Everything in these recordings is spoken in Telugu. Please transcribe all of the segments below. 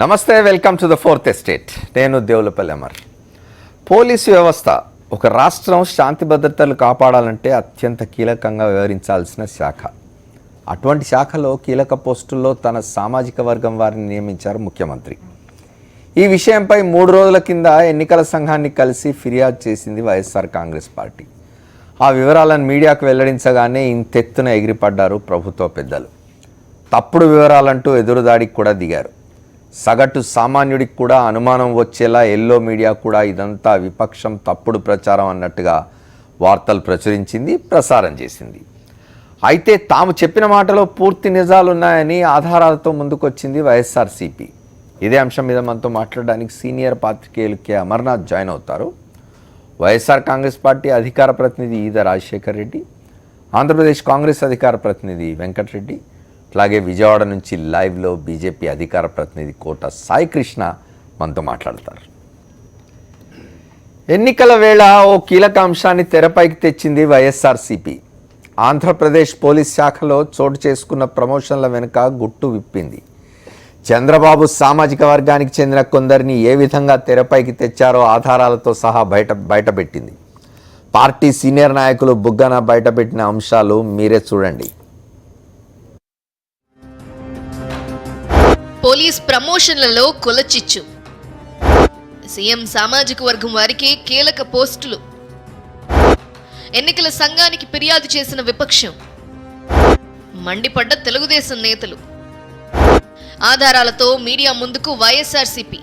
నమస్తే, welcome to the fourth estate. నేను దేవులపల్లి అమర్. పోలీసు వ్యవస్థ ఒక రాష్ట్రం శాంతి భద్రతలు కాపాడాలంటే అత్యంత కీలకంగా వ్యవహరించాల్సిన శాఖ. అటువంటి శాఖలో కీలక పోస్టుల్లో తన సామాజిక వర్గం వారిని నియమించారు ముఖ్యమంత్రి. ఈ విషయంపై 3 రోజుల కింద ఎన్నికల సంఘాన్ని కలిసి ఫిర్యాదు చేసింది వైఎస్ఆర్ కాంగ్రెస్ పార్టీ. ఆ వివరాలను మీడియాకు వెల్లడించగానే ఇంతెత్తున ఎగిరిపడ్డారు ప్రభుత్వ పెద్దలు. తప్పుడు వివరాలంటూ ఎదురుదాడికి కూడా దిగారు. సగటు సామాన్యుడికి కూడా అనుమానం వచ్చేలా ఎల్లో మీడియా కూడా ఇదంతా విపక్షం తప్పుడు ప్రచారం అన్నట్టుగా వార్తలు ప్రచురించింది, ప్రసారం చేసింది. అయితే తాము చెప్పిన మాటలో పూర్తి నిజాలున్నాయని ఆధారాలతో ముందుకొచ్చింది వైఎస్ఆర్సీపీ. ఇదే అంశం మీద మనతో మాట్లాడడానికి సీనియర్ పాత్రికేయులు కె అమర్నాథ్ జాయిన్ అవుతారు. వైఎస్ఆర్ కాంగ్రెస్ పార్టీ అధికార ప్రతినిధి ఈద రాజశేఖర్ రెడ్డి, ఆంధ్రప్రదేశ్ కాంగ్రెస్ అధికార ప్రతినిధి వెంకటరెడ్డి, అలాగే విజయవాడ నుంచి లైవ్లో బీజేపీ అధికార ప్రతినిధి కోట సాయికృష్ణ మనతో మాట్లాడతారు. ఎన్నికల వేళ ఓ కీలక అంశాన్ని తెరపైకి తెచ్చింది వైఎస్ఆర్సీపీ. ఆంధ్రప్రదేశ్ పోలీస్ శాఖలో చోటు చేసుకున్న ప్రమోషన్ల వెనుక గుట్టు విప్పింది. చంద్రబాబు సామాజిక వర్గానికి చెందిన కొందరిని ఏ విధంగా తెరపైకి తెచ్చారో ఆధారాలతో సహా బయటపెట్టింది. పార్టీ సీనియర్ నాయకులు బుగ్గన బయటపెట్టిన అంశాలు మీరే చూడండి. పోలీస్ ప్రమోషన్లలో కులచిచ్చు, సీఎం సామాజిక వర్గం వారికి కీలక పోస్టులు, ఎన్నికల సంఘానికి ఫిర్యాదు చేసిన విపక్షం, మండిపడ్డ తెలుగుదేశం నేతలు, ఆధారాలతో మీడియా ముందుకు వైఎస్ఆర్సీపీ.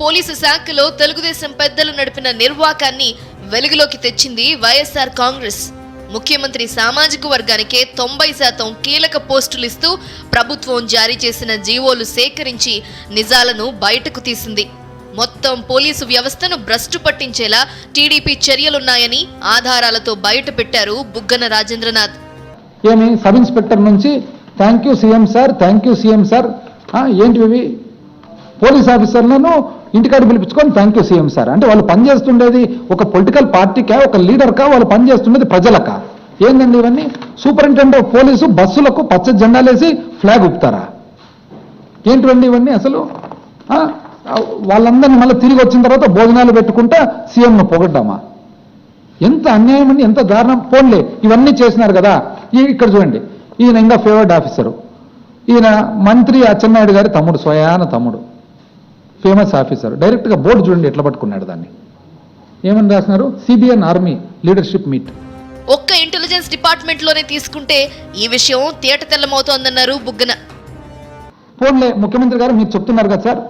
పోలీసు శాఖలో తెలుగుదేశం పెద్దలు నడిపిన నిర్వాకాన్ని వెలుగులోకి తెచ్చింది వైఎస్ఆర్ కాంగ్రెస్. ముఖ్యమంత్రి సామాజిక వర్గానికే 90% కీలక పోస్టులు ఇస్తూ ప్రభుత్వం జారీ చేసిన జీవోలు సేకరించి నిజాలను బయటకు తీసింది. మొత్తం పోలీసు వ్యవస్థను భ్రష్టు పట్టించేలా టీడీపీ చర్యలున్నాయని ఆధారాలతో బయట పెట్టారు బుగ్గన రాజేంద్రనాథ్. ఏమి సబ్ ఇన్స్పెక్టర్ నుంచి thank you CM sir, thank you CM sir, ఏంటివి పోలీస్ ఆఫీసర్లను ఇంటికాడ పిలిపించుకొని థ్యాంక్ యూ సీఎం సార్ అంటే వాళ్ళు పనిచేస్తుండేది ఒక పొలిటికల్ పార్టీకా, ఒక లీడర్కా, వాళ్ళు పనిచేస్తుండేది ప్రజలకా? ఏందండి ఇవన్నీ? సూపరింటెండెంట్ ఆఫ్ పోలీసు బస్సులకు పచ్చ జెండాలేసి ఫ్లాగ్ ఊపుతారా? ఏంటివండి ఇవన్నీ? అసలు వాళ్ళందరినీ మళ్ళీ తిరిగి వచ్చిన తర్వాత భోజనాలు పెట్టుకుంటా సీఎంను పొగడ్డామా? ఎంత అన్యాయం అండి, ఎంత దారుణం. పోన్లే ఇవన్నీ చేసినారు కదా. ఇక్కడ చూడండి, ఈయన ఇంకా ఫేవర్డ్ ఆఫీసరు, ఈయన మంత్రి అచ్చెన్నాయుడు గారి తమ్ముడు, స్వయాన తమ్ముడు, ఫేమస్ ఆఫీసర్. డైరెక్ట్గా బోర్డు చూడండి ఎట్లా పట్టుకున్నాడు దాన్ని. ఏమని రాసినారు? CBN army leadership meet. ఒక్క ఇంటెలిజెన్స్ డిపార్ట్మెంట్ లోనే తీసుకుంటే ఈ విషయం తేట తెల్లమవుతోందన్నారు బుగ్గన. పోన్లే ముఖ్యమంత్రి గారు మీరు చెప్తున్నారు కదా సార్,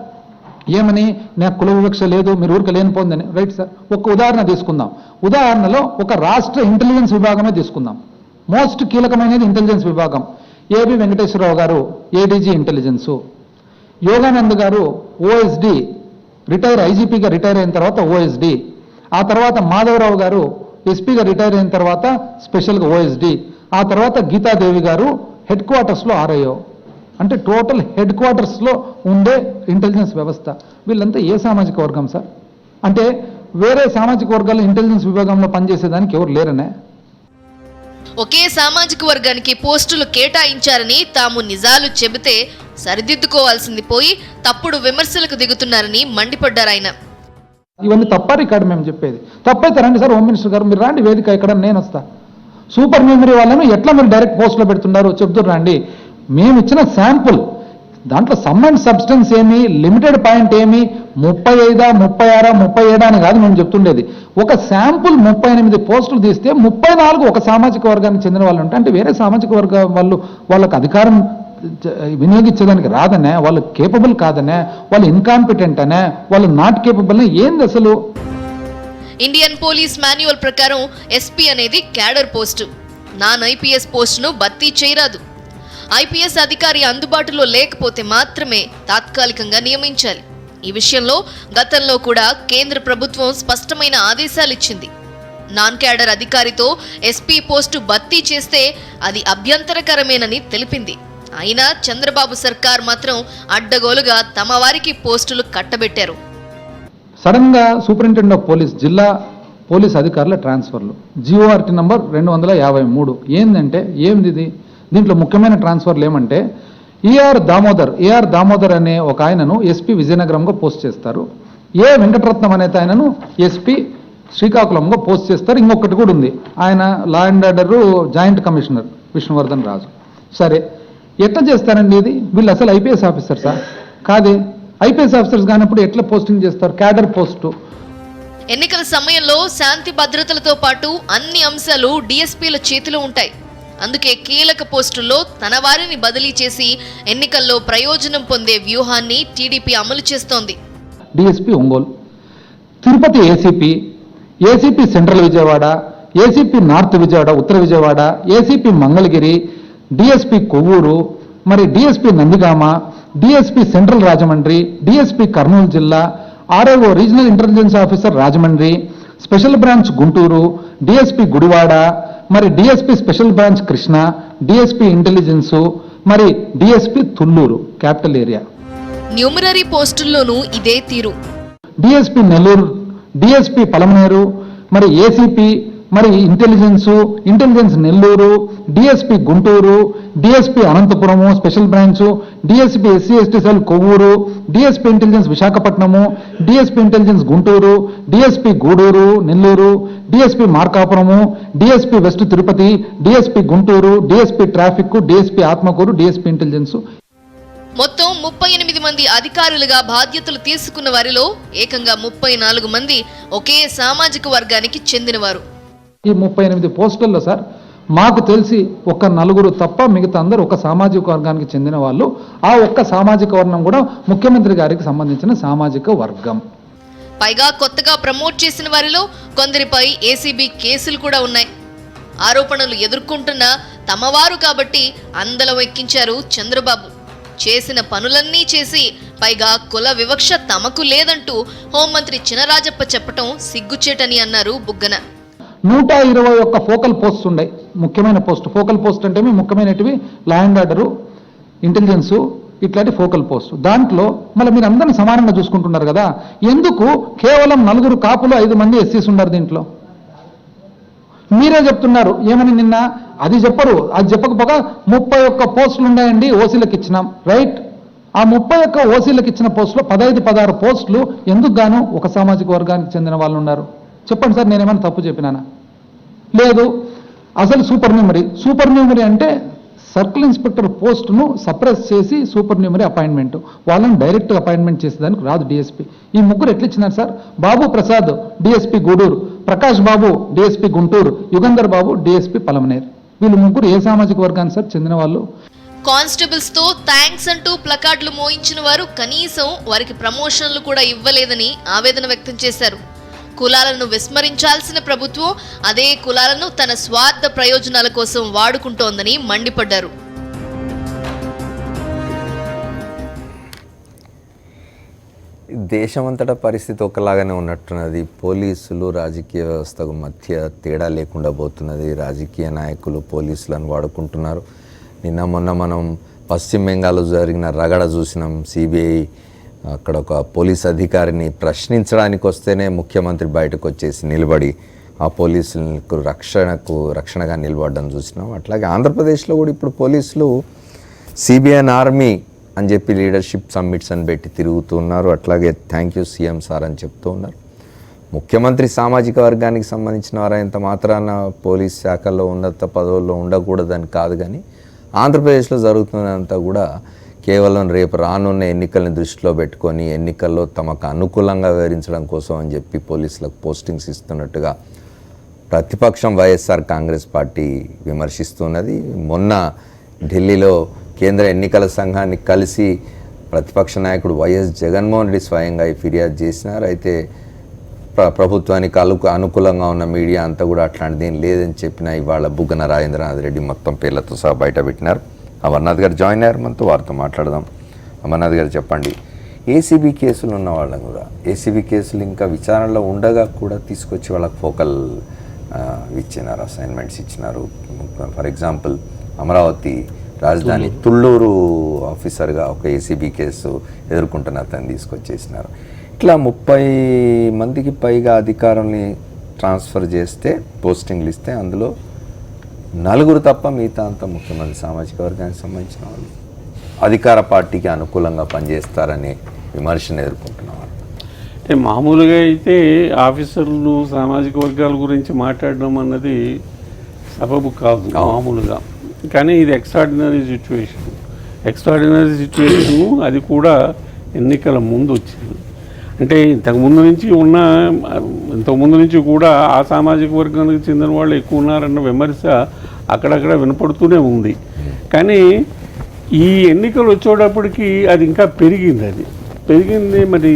ఏమని నాకు కుల వివక్ష లేదు, మీరు ఊరికి లేనిపోందని. రైట్ సార్, ఒక ఉదాహరణ తీసుకుందాం. ఉదాహరణలో ఒక రాష్ట్ర ఇంటెలిజెన్స్ విభాగమే తీసుకుందాం. మోస్ట్ కీలకమైనది ఇంటెలిజెన్స్ విభాగం. ఏబి వెంకటేశ్వరరావు గారు ఏడీజీ ఇంటెలిజెన్సు, యోగానంద్ గారు ఓఎస్డి రిటైర్, ఐజీపీగా రిటైర్ అయిన తర్వాత ఓఎస్డి, ఆ తర్వాత మాధవరావు గారు ఎస్పీగా రిటైర్ అయిన తర్వాత స్పెషల్గా ఓఎస్డి, ఆ తర్వాత గీతాదేవి గారు హెడ్ క్వార్టర్స్లో ఆర్ఐఓ. అంటే టోటల్ హెడ్ క్వార్టర్స్లో ఉండే ఇంటెలిజెన్స్ వ్యవస్థ. వీళ్ళంతా ఏ సామాజిక వర్గం సార్? అంటే వేరే సామాజిక వర్గాలు ఇంటెలిజెన్స్ విభాగంలో పనిచేసేదానికి ఎవరు లేరనే? ఒకే సామాజిక వర్గానికి పోస్టులు కేటాయించారని తాము నిజాలు చెబితే సరిదిద్దుకోవాల్సింది పోయి తప్పుడు విమర్శలకు దిగుతున్నారని మండిపడ్డారాయన. ఇవన్నీ తప్ప రికార్డు మేము చెప్పేది. తప్పైతే రండి సార్, హోమ్ మినిస్టర్ గారు మీరు రాండి వేదిక, ఇక్కడ నేను వస్తా. సూపర్ మెమరీ వాళ్ళను ఎట్లా మీరు డైరెక్ట్ పోస్టులో పెడుతున్నారు చెప్తున్నారు రండి. మేము ఇచ్చిన శాంపుల్ దాంట్లో సమ్ అండ్ సబ్స్టెన్స్ ఏమి, లిమిటెడ్ పాయింట్ ఏమి, 35, 36, 37 అని కాదు మేము చెప్తుండేది. ఒక శాంపుల్ 38 పోస్టులు తీస్తే 34 ఒక సామాజిక వర్గానికి చెందిన వాళ్ళు ఉంటాయి. అంటే వేరే సామాజిక వర్గ వాళ్ళు వాళ్ళకు అధికారం వినియోగించేదానికి రాదనే, వాళ్ళు కేపబుల్ కాదనే, వాళ్ళు ఇన్కాంపిటెంట్ అనే, వాళ్ళు నాట్ కేపబుల్ అనే. ఏంది అసలు? ఇండియన్ పోలీస్ మాన్యువల్ ప్రకారం ఎస్పీ అనేది క్యాడర్ పోస్టు, నాన్ ఐపీఎస్ పోస్టును భర్తీ చేయరాదు. ఐపీఎస్ అధికారి అందుబాటులో లేకపోతే మాత్రమే తాత్కాలికంగా నియమించాలి. ఈ విషయంలో గతంలో కూడా కేంద్ర ప్రభుత్వం స్పష్టమైన ఆదేశాలిచ్చింది. నాన్ క్యాడర్ అధికారితో ఎస్పీ పోస్టు భర్తీ చేస్తే అది అభ్యంతరకరమేనని తెలిపింది. అయినా చంద్రబాబు సర్కార్ మాత్రం అడ్డగోలుగా తమ వారికి పోస్టులు కట్టబెట్టారు. సడన్ గా సూపరింటెండెంట్ ఆఫ్ పోలీస్ జిల్లా పోలీస్ అధికారుల ట్రాన్స్ఫర్లు, GORT నంబర్ 253. ఏంటంటే ఏంది ఇది? దీంట్లో ముఖ్యమైన ట్రాన్స్ఫర్లు ఏమంటే ఏఆర్ దామోదర్ అనే ఒక ఆయనను ఎస్పీ విజయనగరంగా పోస్ట్ చేస్తారు. వెంకటరత్నం అనే ఆయనను ఎస్పీ శ్రీకాకుళంగా పోస్ట్ చేస్తారు. ఇంకొకటి కూడా ఉంది, ఆయన law and order joint commissioner Vishnuvardhan Raju. సరే, ఎట్లా చేస్తారండి ఇది? వీళ్ళు అసలు ఐపీఎస్ ఆఫీసర్సా? కాదే. ఐపీఎస్ ఆఫీసర్స్ కానప్పుడు ఎట్లా పోస్టింగ్ చేస్తారు? Cadre post. ఎన్నికల సమయంలో శాంతి భద్రతలతో పాటు అన్ని అంశాలు డీఎస్పీల చేతిలో ఉంటాయి. అందుకే కీలక పోస్టుల్లో తన వారిని బదిలీ చేసి ఎన్నికల్లో ప్రయోజనం పొందే వ్యూహాన్ని టీడీపీ అమలు చేస్తోంది. DSP Ongole, Tirupati ACP central Vijayawada, ACP north Vijayawada ఉత్తర విజయవాడ, ఏసీపీ మంగళగిరి, డిఎస్పీ కొవ్వూరు, మరి DSP Nandigama, DSP central Rajahmundry, DSP Kurnool జిల్లా, RIO regional intelligence officer Rajahmundry, special branch Guntur, DSP Gudivada, మరి DSP special branch Krishna, DSP intelligence, మరి DSP Thullur capital area. Numerary పోస్టుల్లోనూ ఇదే తీరు. డిఎస్పీ నెల్లూరు, డిఎస్పీ పలమనేరు, మరి ఏసీపీ, మరి intelligence Nellore, DSP Guntur, DSP Anantapuramu special branch, DSP SC cell Kovvur, DSP intelligence Visakhapatnam, DSP intelligence Guntur, DSP Gudur Nellore, DSP Markapur, DSP west Tirupati, DSP Guntur, DSP traffic, DSP Atmakur, DSP intelligence. మొత్తం 38 మంది అధికారులుగా బాధ్యతలు తీసుకున్న వారిలో ఏకంగా 34 మంది ఒకే సామాజిక వర్గానికి చెందినవారు. ఈ 38 పోస్టుల్లో సార్ మాకు తెలిసి ఒక 4 తప్ప మిగతా అందరూ ఒక సామాజిక వర్గానికి చెందిన వాళ్ళు. ఆ ఒక్క సామాజిక వర్గం కూడా ముఖ్యమంత్రి గారికి సంబంధించిన సామాజిక వర్గం. పైగా కొత్తగా ప్రమోట్ చేసిన వారిలో కొందరిపై ఏసీబీ కేసులు కూడా ఉన్నాయి. ఆరోపణలు ఎదుర్కొంటున్న తమవారు కాబట్టి అందలం ఎక్కించారు చంద్రబాబు. చేసిన పనులన్నీ చేసి పైగా కుల వివక్ష తమకు లేదంటూ హోంమంత్రి చినరాజప్ప చెప్పటం సిగ్గుచేటని అన్నారు బుగ్గన. 121 ఫోకల్ పోస్ట్ ఉన్నాయి, ముఖ్యమైన పోస్ట్. ఫోకల్ పోస్ట్ అంటే ముఖ్యమైనటివి లా అండ్ ఆర్డరు, ఇంటెలిజెన్స్, ఇట్లాంటి ఫోకల్ పోస్ట్. దాంట్లో మళ్ళీ మీరు అందరిని సమానంగా చూసుకుంటున్నారు కదా, ఎందుకు కేవలం 4 కాపులు 5 మంది ఎస్సీస్ ఉన్నారు దీంట్లో? మీరే చెప్తున్నారు ఏమని నిన్న, అది చెప్పరు. అది చెప్పకపోగా 31 పోస్టులు ఉన్నాయండి ఓసీలకు ఇచ్చినాం, రైట్. ఆ 31 ఓసీలకు ఇచ్చిన పోస్టులో 15-16 పోస్టులు ఎందుకు గాను ఒక సామాజిక వర్గానికి చెందిన వాళ్ళు ఉన్నారు? చెప్పండి సార్, నేనేమైనా తప్పు చెప్పినానా? లేదు. అసలు సూపర్ న్యూమరీ అంటే సర్కిల్ ఇన్స్పెక్టర్ పోస్టును సప్రెస్ చేసి సూపర్ న్యూమరీ అపాయింట్మెంట్, వాళ్ళని డైరెక్ట్గా అపాయింట్మెంట్ చేసేదానికి రాదు డిఎస్పీ. ఈ ముగ్గురు ఎట్లా ఇచ్చినారు సార్? బాబు ప్రసాద్ డిఎస్పీ గూడూరు, ప్రకాష్ బాబు డిఎస్పీ గుంటూరు, యుగంధర్ బాబు డిఎస్పీ పలమనేరు. వీళ్ళు ముగ్గురు ఏ సామాజిక వర్గానికి సార్ చెందిన వాళ్ళు? కానిస్టేబుల్స్ తో థ్యాంక్స్ అంటూ ప్లకార్డులు మోయించిన వారు కనీసం వారికి ప్రమోషన్లు కూడా ఇవ్వలేదని ఆవేదన వ్యక్తం చేశారు. కులాలను విస్మరించాల్సిన ప్రభుత్వం అదే కులాలను తన స్వార్థ ప్రయోజనాల కోసం వాడుకుంటోందని మండిపడ్డారు. దేశమంతటా పరిస్థితి ఒకలాగానే ఉన్నట్టున్నది. పోలీసులు రాజకీయ వ్యవస్థకు మధ్య తేడా లేకుండా పోతున్నది. రాజకీయ నాయకులు పోలీసులను వాడుకుంటున్నారు. నిన్న మొన్న మనం పశ్చిమ బెంగాల్లో జరిగిన రగడ చూసినాం. సిబిఐ అక్కడ ఒక పోలీస్ అధికారిని ప్రశ్నించడానికి వస్తేనే ముఖ్యమంత్రి బయటకు వచ్చేసి నిలబడి ఆ పోలీసులకు రక్షణగా నిలబడడం చూసినాం. అట్లాగే ఆంధ్రప్రదేశ్లో కూడా ఇప్పుడు పోలీసులు సిబిఐన్ ఆర్మీ అని చెప్పి లీడర్షిప్ సమ్మిట్స్ అని పెట్టి తిరుగుతున్నారు. అట్లాగే థ్యాంక్ యూ సీఎం సార్ అని చెప్తూ ఉన్నారు. ముఖ్యమంత్రి సామాజిక వర్గానికి సంబంధించిన వారైనంత మాత్రాన పోలీస్ శాఖలో ఉన్నత పదవుల్లో ఉండకూడదని కాదు, కానీ ఆంధ్రప్రదేశ్లో జరుగుతున్నంతా కూడా కేవలం రేపు రానున్న ఎన్నికల్ని దృష్టిలో పెట్టుకొని ఎన్నికల్లో తమకు అనుకూలంగా వివరించడం కోసం అని చెప్పి పోలీసులకు పోస్టింగ్స్ ఇస్తున్నట్టుగా ప్రతిపక్షం వైఎస్ఆర్ కాంగ్రెస్ పార్టీ విమర్శిస్తున్నది. మొన్న ఢిల్లీలో కేంద్ర ఎన్నికల సంఘాన్ని కలిసి ప్రతిపక్ష నాయకుడు వైఎస్ జగన్మోహన్ రెడ్డి స్వయంగా ఫిర్యాదు చేసినారు. అయితే ప్రభుత్వానికి అనుకూలంగా ఉన్న మీడియా అంతా కూడా అట్లాంటిది ఏం లేదని చెప్పిన ఇవాళ బుగ్గన రాజేంద్రనాథ్ రెడ్డి మొత్తం పేర్లతో సహా బయట పెట్టినారు. అమర్నాథ్ గారు జాయిన్ అయ్యారు మనతో, వారితో మాట్లాడదాం. అమర్నాథ్ గారు చెప్పండి, ఏసీబీ కేసులు ఉన్న వాళ్ళని కూడా, ఏసీబీ కేసులు ఇంకా విచారణలో ఉండగా కూడా తీసుకొచ్చి వాళ్ళకి ఫోకల్ ఇచ్చినారు, అసైన్మెంట్స్ ఇచ్చినారు. ఫర్ ఎగ్జాంపుల్ అమరావతి రాజధాని తుళ్ళూరు ఆఫీసర్గా ఒక ఏసీబీ కేసు ఎదుర్కొంటున్న అతన్ని తీసుకొచ్చేసినారు. ఇట్లా 30 మందికి పైగా అధికారుల్ని ట్రాన్స్ఫర్ చేస్తే, పోస్టింగ్లు ఇస్తే అందులో 4 తప్ప మిగతా అంతా ముఖ్యమంత్రి సామాజిక వర్గానికి సంబంధించిన వాళ్ళు. అధికార పార్టీకి అనుకూలంగా పనిచేస్తారనే విమర్శను ఎదుర్కొంటున్నారు. అంటే మామూలుగా అయితే ఆఫీసర్లు సామాజిక వర్గాల గురించి మాట్లాడడం అన్నది సబబు కాదు మామూలుగా. కానీ ఇది ఎక్స్ట్రాడినరీ సిచ్యువేషన్. అది కూడా ఎన్నికల ముందు వచ్చింది. అంటే ఇంతకుముందు నుంచి కూడా ఆ సామాజిక వర్గానికి చెందిన వాళ్ళు ఎక్కువ ఉన్నారన్న విమర్శ అక్కడక్కడ వినపడుతూనే ఉంది. కానీ ఈ ఎన్నికలు వచ్చేటప్పటికి అది ఇంకా పెరిగింది. మరి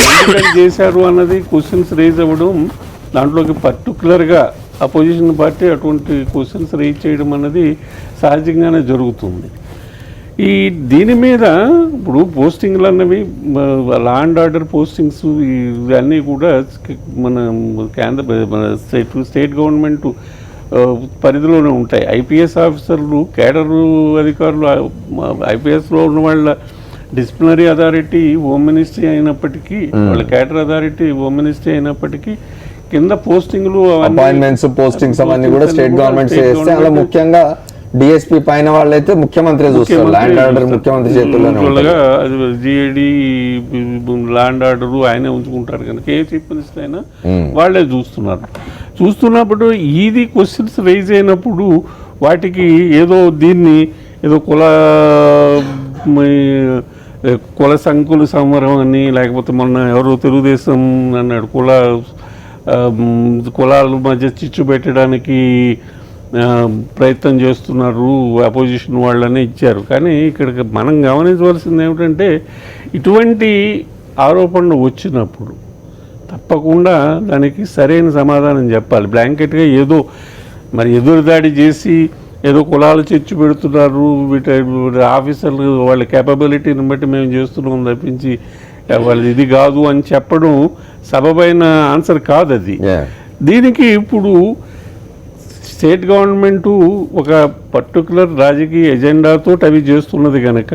ఎందుకని చేశారు అన్నది క్వశ్చన్స్ రేజ్ అవ్వడం, దాంట్లోకి పర్టికులర్గా అపోజిషన్ పార్టీ అటువంటి క్వశ్చన్స్ రేజ్ చేయడం అన్నది సహజంగానే జరుగుతుంది. దీని మీద ఇప్పుడు పోస్టింగ్లు అన్నవి లా అండ్ ఆర్డర్ పోస్టింగ్స్ ఇవన్నీ కూడా మన స్టేట్ గవర్నమెంట్ పరిధిలోనే ఉంటాయి. ఐపీఎస్ ఆఫీసర్లు, కేడర్ అధికారులు, ఐపీఎస్లో ఉన్న వాళ్ళ డిసిప్లినరీ అథారిటీ హోమ్ మినిస్ట్రీ అయినప్పటికీ, వాళ్ళ కేడర్ అథారిటీ హోమ్ మినిస్ట్రీ అయినప్పటికీ కింద పోస్టింగ్లు అపాయింట్మెంట్స్ పోస్టింగ్స్ అవన్నీ కూడా స్టేట్ గవర్నమెంట్ చేస్తే, అలా ముఖ్యంగా డిఎస్పీ పైన వాళ్ళైతే ముఖ్యమంత్రి చూస్తారు. ల్యాండ్ ఆర్డర్ ముఖ్యమంత్రి చేతుల్లోనే ఉంటుంది. జిఏడి ల్యాండ్ ఆర్డర్ ఆయనే ఉంచుకుంటారు కనుక ఏ చీఫ్ మినిస్టర్ అయినా వాళ్ళే చూస్తున్నప్పుడు ఇది క్వశ్చన్స్ రైజ్ అయినప్పుడు వాటికి ఏదో కుల సంకుల సమరం అని, లేకపోతే మొన్న ఎవరో తెలుగుదేశం అన్నాడు కులాల మధ్య చిచ్చు పెట్టడానికి ప్రయత్నం చేస్తున్నారు అపోజిషన్ వాళ్ళని ఇచ్చారు. కానీ ఇక్కడ మనం గమనించవలసింది ఏమిటంటే, ఇటువంటి ఆరోపణలు వచ్చినప్పుడు తప్పకుండా దానికి సరైన సమాధానం చెప్పాలి. బ్లాంకెట్గా ఏదో మరి ఎదురుదాడి చేసి ఏదో కులాలు చర్చ పెడుతున్నారు, ఆఫీసర్లు వాళ్ళ కేపబిలిటీని బట్టి మేము చేస్తున్నాం తప్పించి వాళ్ళు ఇది కాదు అని చెప్పడం సబబైన ఆన్సర్ కాదు అది. దీనికి ఇప్పుడు స్టేట్ గవర్నమెంటు ఒక పర్టికులర్ రాజకీయ ఎజెండాతో అవి చేస్తున్నది కనుక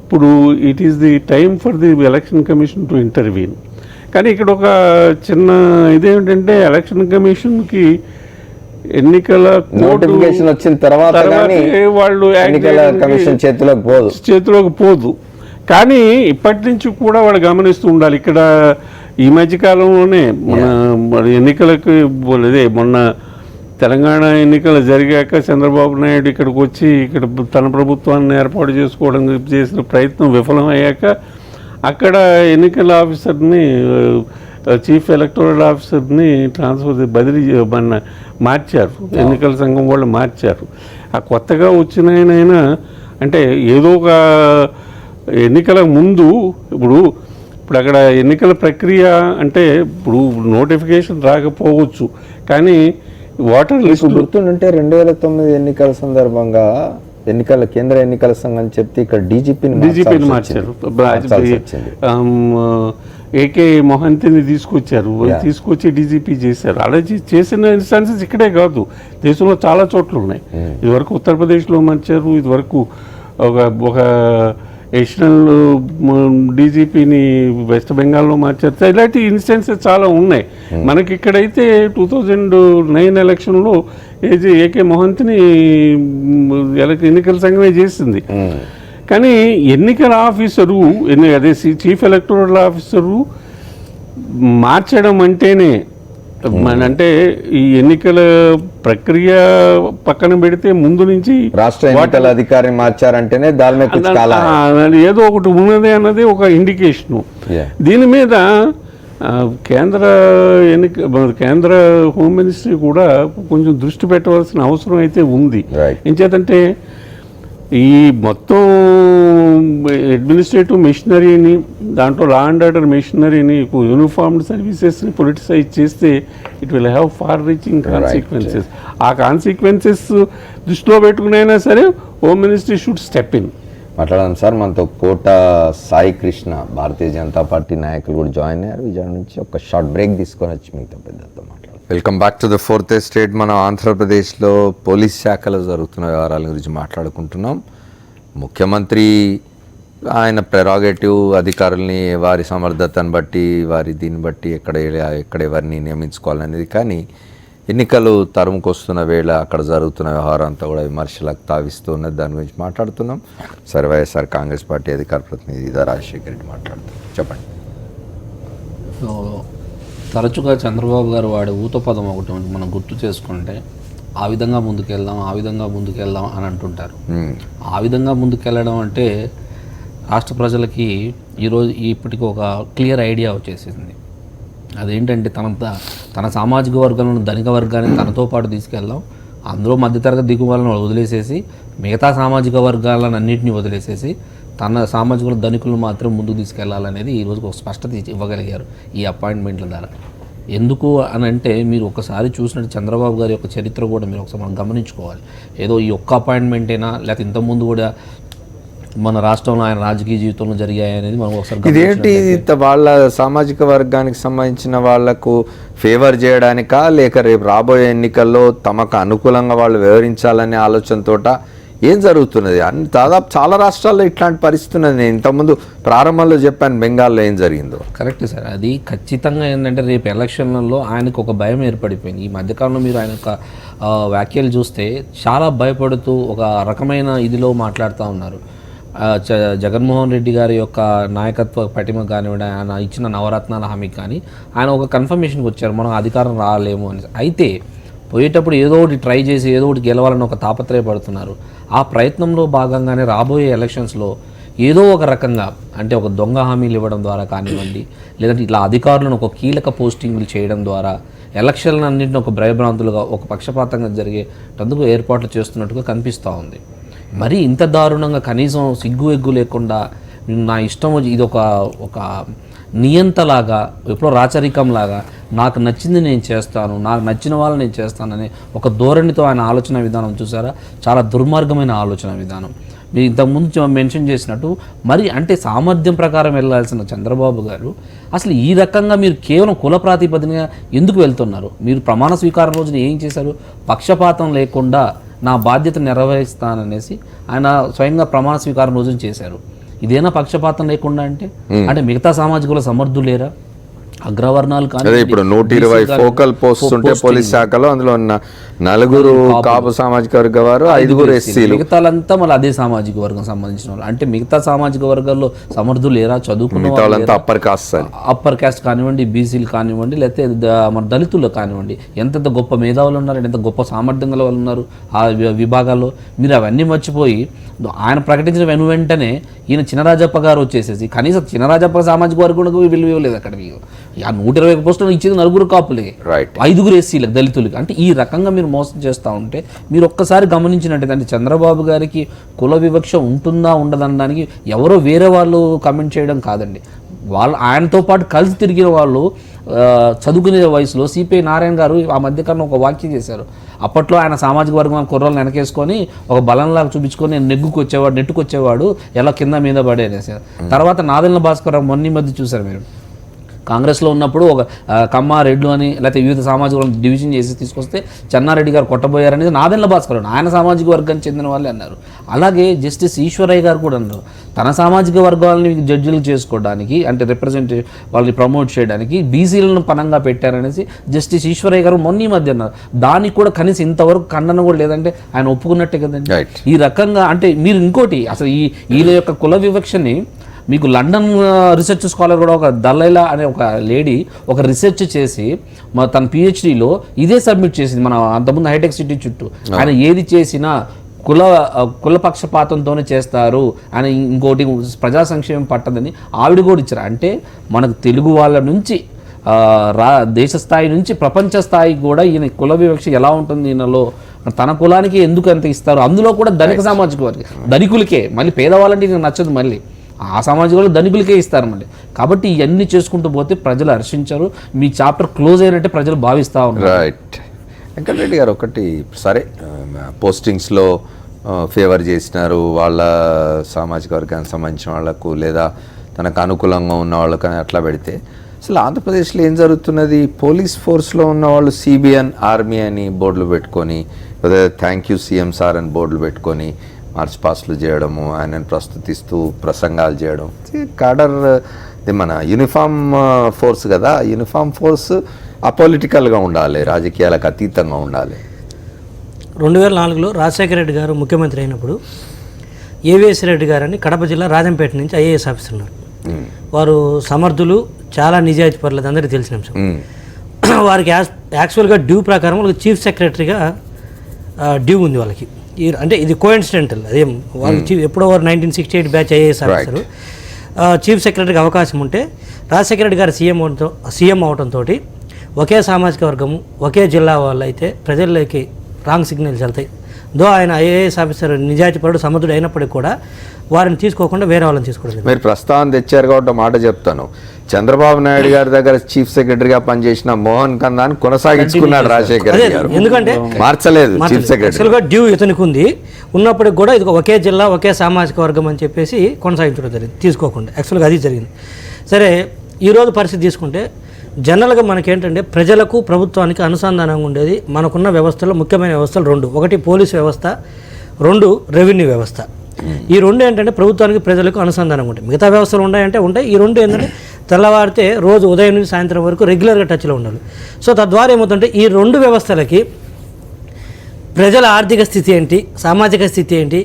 ఇప్పుడు it is the time for the election commission to intervene. కానీ ఇక్కడ ఒక చిన్న ఇదేమిటంటే, ఎలక్షన్ కమిషన్కి ఎన్నికల నోటిఫికేషన్ వచ్చిన తర్వాత వాళ్ళు చేతిలోకి పోదు. కానీ ఇప్పటి నుంచి కూడా వాళ్ళు గమనిస్తూ ఉండాలి. ఇక్కడ ఈ మధ్యకాలంలోనే మన ఎన్నికలకు మొన్న తెలంగాణ ఎన్నికలు జరిగాక చంద్రబాబు నాయుడు ఇక్కడికి వచ్చి ఇక్కడ తన ప్రభుత్వాన్ని ఏర్పాటు చేసుకోవడం చేసిన ప్రయత్నం విఫలమయ్యాక అక్కడ ఎన్నికల ఆఫీసర్ని, చీఫ్ ఎలక్టోరల్ ఆఫీసర్ని బదిలీ మార్చారు. ఎన్నికల సంఘం వాళ్ళు మార్చారు. ఆ కొత్తగా వచ్చిన ఆయన అంటే ఏదో ఒక ఎన్నికల ముందు ఇప్పుడు అక్కడ ఎన్నికల ప్రక్రియ అంటే ఇప్పుడు నోటిఫికేషన్ రాకపోవచ్చు, కానీ ఓటర్ లిస్ట్ గుర్తుంటే 2009 ఎన్నికల సందర్భంగా కేంద్ర ఎన్నికల సంఘం చెప్తే ఇక్కడ డీజీపీని మార్చారు. ఏకే మొహంతిని తీసుకొచ్చి డీజీపీ చేశారు. అలా చేసిన ఇన్స్టాన్సెస్ ఇక్కడే కాదు, దేశంలో చాలా చోట్ల ఉన్నాయి. ఇదివరకు ఉత్తరప్రదేశ్లో మార్చారు, ఇదివరకు ఒక ఎడిషనల్ డీజీపీని వెస్ట్ బెంగాల్లో మార్చారు. ఇలాంటి ఇన్స్టెన్సెస్ చాలా ఉన్నాయి. మనకి ఇక్కడైతే 2009 ఎలక్షన్లో ఏకే మొహంతిని ఎన్నికల సంఘమే చేసింది. కానీ ఎన్నికల ఆఫీసరు అదే చీఫ్ ఎలక్టోరల్ ఆఫీసరు మార్చడం అంటేనే అంటే ఈ ఎన్నికల ప్రక్రియ పక్కన పెడితే ముందు నుంచి రాష్ట్ర ఎన్నికల అధికారిని మార్చారంటేనే ఏదో ఒకటి ఉన్నది అన్నది ఒక ఇండికేషను. దీని మీద కేంద్ర హోమ్ మినిస్ట్రీ కూడా కొంచెం దృష్టి పెట్టవలసిన అవసరం అయితే ఉంది. ఎంచేతంటే ఈ మొత్తం అడ్మినిస్ట్రేటివ్ మెషినరీని, దాంట్లో లా అండ్ ఆర్డర్ మెషినరీని, యూనిఫార్మ్డ్ సర్వీసెస్ని పొలిటిసైజ్ చేస్తే it will have far reaching consequences. ఆ కాన్సిక్వెన్సెస్ దృష్టిలో పెట్టుకునైనా సరే home ministry should step in. మాట్లాడదాం సార్. మనతో కోట సాయి కృష్ణ, భారతీయ జనతా పార్టీ నాయకులు కూడా జాయిన్ అయ్యారు. విజయవాడ నుంచి ఒక షార్ట్ బ్రేక్ తీసుకొని వచ్చి మీతో పెద్దతో మాట్లాడారు. Welcome back to the fourth estate. మనం ఆంధ్రప్రదేశ్లో పోలీస్ శాఖలో జరుగుతున్న వ్యవహారాల గురించి మాట్లాడుకుంటున్నాం. ముఖ్యమంత్రి ఆయన ప్రెరాగేటివ్, అధికారుల్ని వారి సమర్థతను బట్టి, దీన్ని బట్టి ఎక్కడ ఎవరిని నియమించుకోవాలనేది. కానీ ఎన్నికలు తరుముకొస్తున్న వేళ అక్కడ జరుగుతున్న వ్యవహారం అంతా కూడా విమర్శలకు తావిస్తున్నది. దాని గురించి మాట్లాడుతున్నాం. సరే, వైఎస్ఆర్ కాంగ్రెస్ పార్టీ అధికార ప్రతినిధి ఇదా రాజశేఖర రెడ్డి మాట్లాడుతున్నాం. చెప్పండి. తరచుగా చంద్రబాబు గారు వాడే ఊతపదం ఒకటి మనం గుర్తు చేసుకుంటే, ఆ విధంగా ముందుకెళ్దాం, ఆ విధంగా ముందుకెళ్దాం అని అంటుంటారు. ఆ విధంగా ముందుకెళ్ళడం అంటే రాష్ట్ర ప్రజలకి ఈరోజు ఇప్పటికి ఒక క్లియర్ ఐడియా వచ్చేసింది. అదేంటంటే తన సామాజిక వర్గాలను, ధనిక వర్గాన్ని తనతో పాటు తీసుకెళ్దాం, అందులో మధ్యతరగతి దిగువలను వదిలేసేసి మిగతా సామాజిక వర్గాలను అన్నింటినీ వదిలేసేసి తన సామాజిక ధనికులను మాత్రం ముందుకు తీసుకెళ్లాలనేది ఈరోజు ఒక స్పష్టత ఇవ్వగలిగారు ఈ అపాయింట్మెంట్ల ద్వారా. ఎందుకు అని అంటే, మీరు ఒకసారి చూసినట్టు చంద్రబాబు గారి యొక్క చరిత్ర కూడా మీరు ఒకసారి మనం గమనించుకోవాలి. ఏదో ఈ ఒక్క అపాయింట్మెంటేనా, లేకపోతే ఇంతకుముందు కూడా మన రాష్ట్రంలో ఆయన రాజకీయ జీవితంలో జరిగాయి అనేది మనం ఒకసారి ఇదేంటి, వాళ్ళ సామాజిక వర్గానికి సంబంధించిన వాళ్లకు ఫేవర్ చేయడానికా, లేక రేపు రాబోయే ఎన్నికల్లో తమకు అనుకూలంగా వాళ్ళు వ్యవహరించాలనే ఆలోచనతోట ఏం జరుగుతున్నది? దాదాపు చాలా రాష్ట్రాల్లో ఇట్లాంటి పరిస్థితి ఉన్నది. నేను ఇంతకుముందు ప్రారంభంలో చెప్పాను బెంగాల్లో ఏం జరిగిందో. కరెక్ట్ సార్, అది ఖచ్చితంగా ఏంటంటే రేపు ఎలక్షన్లలో ఆయనకు ఒక భయం ఏర్పడిపోయింది. ఈ మధ్యకాలంలో మీరు ఆయన యొక్క వ్యాఖ్యలు చూస్తే చాలా భయపడుతూ ఒక రకమైన ఇదిలో మాట్లాడుతూ ఉన్నారు. జగన్మోహన్ రెడ్డి గారి యొక్క నాయకత్వ పటిమ కానివ్వండి, ఆయన ఇచ్చిన నవరత్నాల హామీకి కానీ ఆయన ఒక కన్ఫర్మేషన్కి వచ్చారు, మనం అధికారం రాలేము అని. అయితే పోయేటప్పుడు ఏదో ఒకటి ట్రై చేసి ఏదో ఒకటి గెలవాలని ఒక తాపత్రయపడుతున్నారు. ఆ ప్రయత్నంలో భాగంగానే రాబోయే ఎలక్షన్స్లో ఏదో ఒక రకంగా, అంటే ఒక దొంగ హామీలు ఇవ్వడం ద్వారా కానివ్వండి, లేదంటే ఇట్లా అధికారులను ఒక కీలక పోస్టింగ్లు చేయడం ద్వారా ఎలక్షన్లన్నింటినీ ఒక భయభ్రాంతులుగా, ఒక పక్షపాతంగా జరిగేటందుకు ఏర్పాట్లు చేస్తున్నట్టుగా కనిపిస్తూ ఉంది. మరి ఇంత దారుణంగా కనీసం సిగ్గు ఎగ్గు లేకుండా నా ఇష్టం ఇది ఒక నియంతలాగా, ఎప్పుడో రాచరికంలాగా నాకు నచ్చింది నేను చేస్తాను, నాకు నచ్చిన వాళ్ళు నేను చేస్తానని ఒక ధోరణితో ఆయన ఆలోచన విధానం చూసారా, చాలా దుర్మార్గమైన ఆలోచన విధానం. మీరు ఇంతకుముందు మెన్షన్ చేసినట్టు మరి అంటే సామర్థ్యం ప్రకారం వెళ్ళాల్సిన చంద్రబాబు గారు అసలు ఈ రకంగా మీరు కేవలం కుల ప్రాతిపదికగా ఎందుకు వెళ్తున్నారు? మీరు ప్రమాణ స్వీకారం రోజున ఏం చేశారు? పక్షపాతం లేకుండా నా బాధ్యత నెరవేరుస్తాననేసి ఆయన స్వయంగా ప్రమాణ స్వీకారం రోజున చేశారు. ఇదేనా పక్షపాతం లేకుండా అంటే మిగతా సామాజిక సమర్థులేరా? అగ్రవర్ణాలు కానీ ఇప్పుడు 120 ఫోకల్ పోస్ట్ ఉంటే పోలీస్ శాఖలో, అందులో 4 కాపు సామాజిక వర్గ వారు, 5 ఎస్సీలు, మిగతాలంతా మళ్ళీ అదే సామాజిక వర్గం సంబంధించిన వాళ్ళు. అంటే మిగతా సామాజిక వర్గాల్లో సమర్థులు లేరా? చదువుకున్న వాళ్ళంతా అప్పర్ కాస్ట్ కానివ్వండి, బీసీలు కానివ్వండి, లేకపోతే మన దళితులు కానివ్వండి, ఎంత గొప్ప మేధావులు ఉన్నారు, ఎంత గొప్ప సామర్థ్యం గల వాళ్ళు ఉన్నారు ఆ విభాగాల్లో. మీరు అవన్నీ మర్చిపోయి ఆయన ప్రకటించిన వెంటనే ఈయన చినరాజప్ప గారు వచ్చేసేసి కనీసం చినరాజప్ప సామాజిక వర్గం విలువ ఇవ్వలేదు. అక్కడ 120 పోస్టులు ఇచ్చేది 4 కాపులే, 5 ఎస్సీలకు, దళితులకి. అంటే ఈ రకంగా మీరు మోసం చేస్తూ ఉంటే మీరు ఒక్కసారి గమనించినట్టయితే, అంటే చంద్రబాబు గారికి కుల వివక్ష ఉంటుందా ఉండదనడానికి ఎవరో వేరే వాళ్ళు కమెంట్ చేయడం కాదండి. వాళ్ళు ఆయనతో పాటు కలిసి తిరిగిన వాళ్ళు చదువుకునే వయసులో సిపిఐ నారాయణ గారు ఆ మధ్యకాలంలో ఒక వాక్యం చేశారు. అప్పట్లో ఆయన సామాజిక వర్గం కుర్రలను వెనకేసుకొని ఒక బలంలాగా చూపించుకొని నెట్టుకొచ్చేవాడు ఎలా కింద మీద పడే అనేసారు. తర్వాత నాదెళ్ల భాస్కర్ మొన్న మధ్య చూశారు మీరు, కాంగ్రెస్లో ఉన్నప్పుడు ఒక కమ్మ రెడ్లు అని లేకపోతే వివిధ సామాజిక వర్గం డివిజన్ చేసి తీసుకొస్తే చెన్నారెడ్డి గారు కొట్టబోయారనేది నాదెళ్ల భాస్కర్ ఆయన సామాజిక వర్గానికి చెందిన వాళ్ళే అన్నారు. అలాగే జస్టిస్ ఈశ్వరయ్య గారు కూడా అన్నారు, తన సామాజిక వర్గాలని జడ్జిలు చేసుకోవడానికి, అంటే రిప్రజెంటేటివ్ వాళ్ళని ప్రమోట్ చేయడానికి బీసీలను పనంగా పెట్టారనేసి జస్టిస్ ఈశ్వరయ్య గారు మొన్న మధ్య అన్నారు. దానికి కూడా కనీసం ఇంతవరకు ఖండన కూడా లేదంటే ఆయన ఒప్పుకున్నట్టే కదండి. ఈ రకంగా అంటే మీరు ఇంకోటి అసలు ఈయన యొక్క కుల వివక్షని మీకు లండన్ రీసెర్చ్ స్కాలర్ కూడా ఒక దలైలా అనే ఒక లేడీ ఒక రీసెర్చ్ చేసి తన పిహెచ్డిలో ఇదే సబ్మిట్ చేసింది మన అంతకుముందు హైటెక్ సిటీ చుట్టూ. ఆయన ఏది చేసినా కుల పక్షపాతంతోనే చేస్తారు అని, ఇంకోటి ప్రజా సంక్షేమం పట్టదని ఆవిడ కూడా ఇచ్చారు. అంటే మనకు తెలుగు వాళ్ళ నుంచి దేశ స్థాయి నుంచి ప్రపంచ స్థాయికి కూడా ఈయన కుల వివక్ష ఎలా ఉంటుంది, ఈయనలో తన కులానికి ఎందుకు అంత ఇస్తారు, అందులో కూడా ధనిక సామాజిక వర్గం, ధనికులకే, మళ్ళీ పేదవాళ్ళంటే ఈయన నచ్చదు, మళ్ళీ ఆ సామాజిక వాళ్ళు ధనికులకే ఇస్తారు మళ్ళీ. కాబట్టి ఇవన్నీ చేసుకుంటూ పోతే ప్రజలు హర్షించరు, మీ చాప్టర్ క్లోజ్ అయినట్టే ప్రజలు భావిస్తూ ఉన్నారు. రైట్. వెంకటరెడ్డి గారు, ఒకటి సరే పోస్టింగ్స్లో ఫేవర్ చేసినారు వాళ్ళ సామాజిక వర్గానికి సంబంధించిన వాళ్లకు, లేదా తనకు అనుకూలంగా ఉన్న వాళ్ళకని అట్లా పెడితే, అసలు ఆంధ్రప్రదేశ్లో ఏం జరుగుతున్నది? పోలీస్ ఫోర్స్లో ఉన్న వాళ్ళు సిబిఎన్ ఆర్మీ అని బోర్డులు పెట్టుకొని, థ్యాంక్ యూ సీఎం సార్ అని బోర్డులు పెట్టుకొని మార్చ్ పాస్ట్లు చేయడము, ఆయనను ప్రస్తుతిస్తూ ప్రసంగాలు చేయడం. కాడర్ మన యూనిఫామ్ ఫోర్స్ కదా, యూనిఫామ్ ఫోర్స్ అపొలిటికల్గా ఉండాలి, రాజకీయాలకు అతీతంగా ఉండాలి. 2004లో రాజశేఖర రెడ్డి గారు ముఖ్యమంత్రి అయినప్పుడు ఏవిఎస్ రెడ్డి గారని కడప జిల్లా రాజంపేట నుంచి ఐఏఎస్ ఆఫీసర్ ఉన్నారు. వారు సమర్థులు, చాలా నిజాయితీ పర్లేదు, అందరికీ తెలిసిన అంశం. వారికి యాక్చువల్గా డ్యూ ప్రకారం వాళ్ళకి చీఫ్ సెక్రటరీగా డ్యూ ఉంది వాళ్ళకి. అంటే ఇది కోఇన్సిడెంటల్, అదేం వాళ్ళకి ఎప్పుడో 1968 బ్యాచ్ ఐఏఎస్ ఆఫీసరు చీఫ్ సెక్రటరీకి అవకాశం ఉంటే రాజశేఖర రెడ్డి గారు సీఎం అవడంతో ఒకే సామాజిక వర్గము ఒకే జిల్లా వాళ్ళు అయితే ప్రజల్లోకి రాంగ్ సిగ్నల్స్ వెళ్తాయి. దో ఆయన ఐఏఎస్ ఆఫీసర్ నిజాయితీపరుడు సమర్థుడు అయినప్పటికీ కూడా వారిని తీసుకోకుండా వేరే వాళ్ళని తీసుకోవడం. మీరు ప్రస్తావన తెచ్చారు కాబట్టి మాట చెప్తాను. చంద్రబాబు నాయుడు గారి దగ్గర చీఫ్ సెక్రటరీగా పనిచేసిన మోహన్ కందాన్ కొనసాగించుకున్నాడు రాజశేఖర్ గారు, ఎందుకంటే మార్చలేదు చీఫ్ సెక్రటరీ. యాక్చువల్గా డ్యూ ఇతనికి ఉంది, ఉన్నప్పటికి కూడా ఇది ఒకే జిల్లా ఒకే సామాజిక వర్గం అని చెప్పేసి కొనసాగించడం జరిగింది తీసుకోకుండా. యాక్చువల్గా అది జరిగింది. సరే, ఈరోజు పరిస్థితి తీసుకుంటే జనరల్గా మనకేంటంటే ప్రజలకు ప్రభుత్వానికి అనుసంధానంగా ఉండేది మనకున్న వ్యవస్థలో ముఖ్యమైన వ్యవస్థలు రెండు. ఒకటి పోలీసు వ్యవస్థ, రెండు రెవెన్యూ వ్యవస్థ. ఈ రెండు ఏంటంటే ప్రభుత్వానికి ప్రజలకు అనుసంధానంగా ఉంటాయి. మిగతా వ్యవస్థలు ఉన్నాయంటే ఉంటాయి. ఈ రెండు ఏంటంటే తెల్లవారితే రోజు ఉదయం నుంచి సాయంత్రం వరకు రెగ్యులర్గా టచ్లో ఉండాలి. సో తద్వారా ఏమవుతుంటే ఈ రెండు వ్యవస్థలకి ప్రజల ఆర్థిక స్థితి ఏంటి, సామాజిక స్థితి ఏంటి,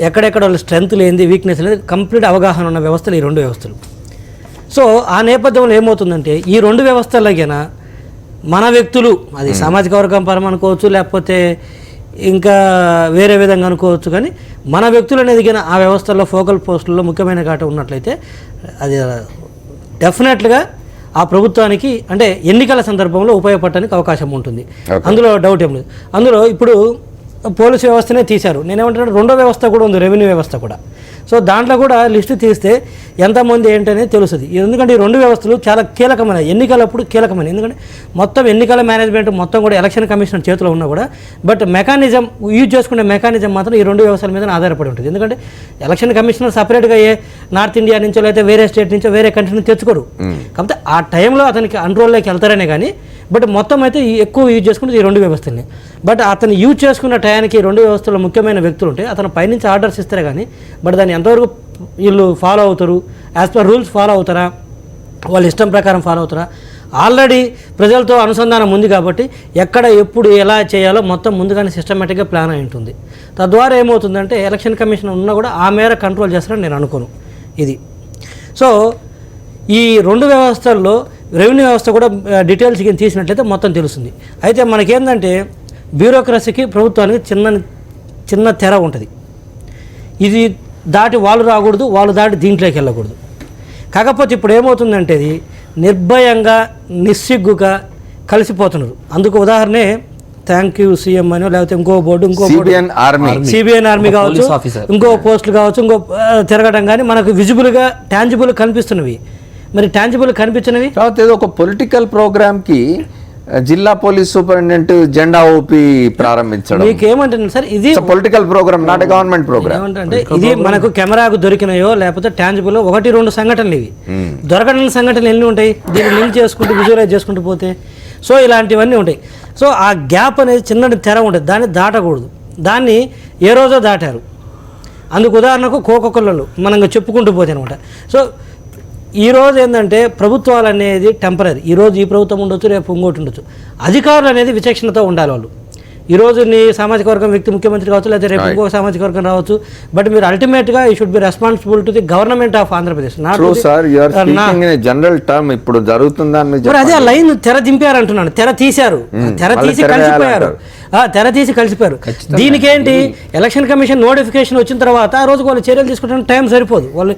ఎక్కడెక్కడ వాళ్ళ స్ట్రెంత్ లేనిది, వీక్నెస్ లేదు, కంప్లీట్ అవగాహన ఉన్న వ్యవస్థలు ఈ రెండు వ్యవస్థలు. సో ఆ నేపథ్యంలో ఏమవుతుందంటే ఈ రెండు వ్యవస్థలకైనా మన వ్యక్తులు, అది సామాజిక వర్గం పరం అనుకోవచ్చు, లేకపోతే ఇంకా వేరే విధంగా అనుకోవచ్చు, కానీ మన వ్యక్తులు అనేది కానీ ఆ వ్యవస్థల్లో ఫోకల్ పోస్టుల్లో ముఖ్యమైన ఘాట ఉన్నట్లయితే అది డెఫినెట్గా ఆ ప్రభుత్వానికి అంటే ఎన్నికల సందర్భంలో ఉపయోగపడటానికి అవకాశం ఉంటుంది. అందులో డౌట్ ఏం లేదు. అందులో ఇప్పుడు పోలీసు వ్యవస్థనే తీశారు. నేనేమంటున్నాను, రెండో వ్యవస్థ కూడా ఉంది, రెవెన్యూ వ్యవస్థ కూడా. సో దాంట్లో కూడా లిస్టు తీస్తే ఎంతమంది ఏంటనేది తెలుస్తుంది. ఎందుకంటే ఈ రెండు వ్యవస్థలు చాలా కీలకమైన, ఎన్నికలప్పుడు కీలకమైన. ఎందుకంటే మొత్తం ఎన్నికల మేనేజ్మెంట్ మొత్తం కూడా ఎలక్షన్ కమిషన్ చేతిలో ఉన్నా కూడా బట్ మెకానిజం యూజ్ చేసుకునే మెకానిజం మాత్రం ఈ రెండు వ్యవస్థల మీద ఆధారపడి ఉంటుంది. ఎందుకంటే ఎలక్షన్ కమిషనర్ సపరేట్గా ఏ నార్త్ ఇండియా నుంచో లేకపోతే వేరే స్టేట్ నుంచో వేరే కంట్రీ నుంచి తెచ్చుకోరు. కాకపోతే ఆ టైంలో అతనికి కంట్రోల్లోకి వెళ్తారనే కానీ బట్ మొత్తం అయితే ఎక్కువ యూజ్ చేసుకుంటే ఈ రెండు వ్యవస్థల్ని. బట్ అతను యూజ్ చేసుకున్న టయానికి ఈ రెండు వ్యవస్థలో ముఖ్యమైన వ్యక్తులు ఉంటే అతను పైనుంచి ఆర్డర్స్ ఇస్తారు కానీ బట్ దాన్ని ఎంతవరకు వీళ్ళు ఫాలో అవుతారు, యాజ్ పర్ రూల్స్ ఫాలో అవుతారా, వాళ్ళ ఇష్టం ప్రకారం ఫాలో అవుతారా. ఆల్రెడీ ప్రజలతో అనుసంధానం ఉంది కాబట్టి ఎక్కడ ఎప్పుడు ఎలా చేయాలో మొత్తం ముందుగానే సిస్టమేటిక్గా ప్లాన్ అయి ఉంటుంది. తద్వారా ఏమవుతుందంటే ఎలక్షన్ కమిషన్ ఉన్నా కూడా ఆ మేర కంట్రోల్ చేస్తారని నేను అనుకోను ఇది. సో ఈ రెండు వ్యవస్థల్లో రెవెన్యూ వ్యవస్థ కూడా డీటెయిల్స్ తీసినట్లయితే మొత్తం తెలుస్తుంది. అయితే మనకేంటంటే బ్యూరోక్రసీకి ప్రభుత్వానికి చిన్న తెర ఉంటుంది. ఇది దాటి వాళ్ళు రాకూడదు, వాళ్ళు దాటి దీంట్లోకి వెళ్ళకూడదు. కాకపోతే ఇప్పుడు ఏమవుతుందంటే ఇది నిర్భయంగా నిస్సిగ్గుగా కలిసిపోతున్నారు. అందుకు ఉదాహరణే థ్యాంక్ యూ సీఎం అని, లేకపోతే ఇంకో బోర్డు సిబిఎన్ ఆర్మీ కావచ్చు, ఇంకో పోస్టులు కావచ్చు, ఇంకో తిరగడం కానీ మనకు విజిబుల్గా టాంజిబుల్ కనిపిస్తున్నవి. మరి టాంజిబుల్ కనిపించినవి తర్వాత ఏదో ఒక పొలిటికల్ ప్రోగ్రామ్కి జిల్లా పోలీస్ సూపరింటెండెంట్ జెండా ఊపి ప్రారంభించడం. మీకు ఏమంటున్నాను సార్, ఇది political programme, not government programme. ఏమంటే ఇది మనకు కెమెరాకు దొరికినాయో లేకపోతే టాంజిబుల్ 1-2 సంఘటనలు ఇవి. దొరకని సంఘటనలు ఎన్ని ఉంటాయి, దీన్ని లింక్ చేసుకుంటూ విజువలైజ్ చేసుకుంటూ పోతే. సో ఇలాంటివన్నీ ఉంటాయి. సో ఆ గ్యాప్ అనేది చిన్నటి తెర ఉంటుంది, దాన్ని దాటకూడదు. దాన్ని ఏ రోజో దాటారు. అందుకు ఉదాహరణకు కోకొకళ్ళు మనం చెప్పుకుంటూ పోతే అనమాట. సో ఈరోజు ఏంటంటే ప్రభుత్వాలు అనేది టెంపరీ. ఈరోజు ఈ ప్రభుత్వం ఉండొచ్చు, రేపు ఇంకోటి ఉండొచ్చు. అధికారులు అనేది విచక్షణతో ఉండాలి. వాళ్ళు ఈరోజు నీ సామాజిక వర్గం వ్యక్తి ముఖ్యమంత్రి కావచ్చు, లేదా రేపు ఇంకో సామాజిక వర్గం రావచ్చు. బట్ మీరు అల్టిమేట్గా you should be responsible to the government of Andhra Pradesh. General term ఇప్పుడు జరుగుతుందని అదే ఆ లైన్ తెర దింపారంటున్నాను. తెర తీశారు, తెర తీసి కలిసిపోయారు. తెర తీసి కలిసిపోయారు. దీనికేంటి ఎలక్షన్ కమిషన్ నోటిఫికేషన్ వచ్చిన తర్వాత ఆ రోజు వాళ్ళు చర్యలు తీసుకోవడానికి టైం సరిపోదు. వాళ్ళు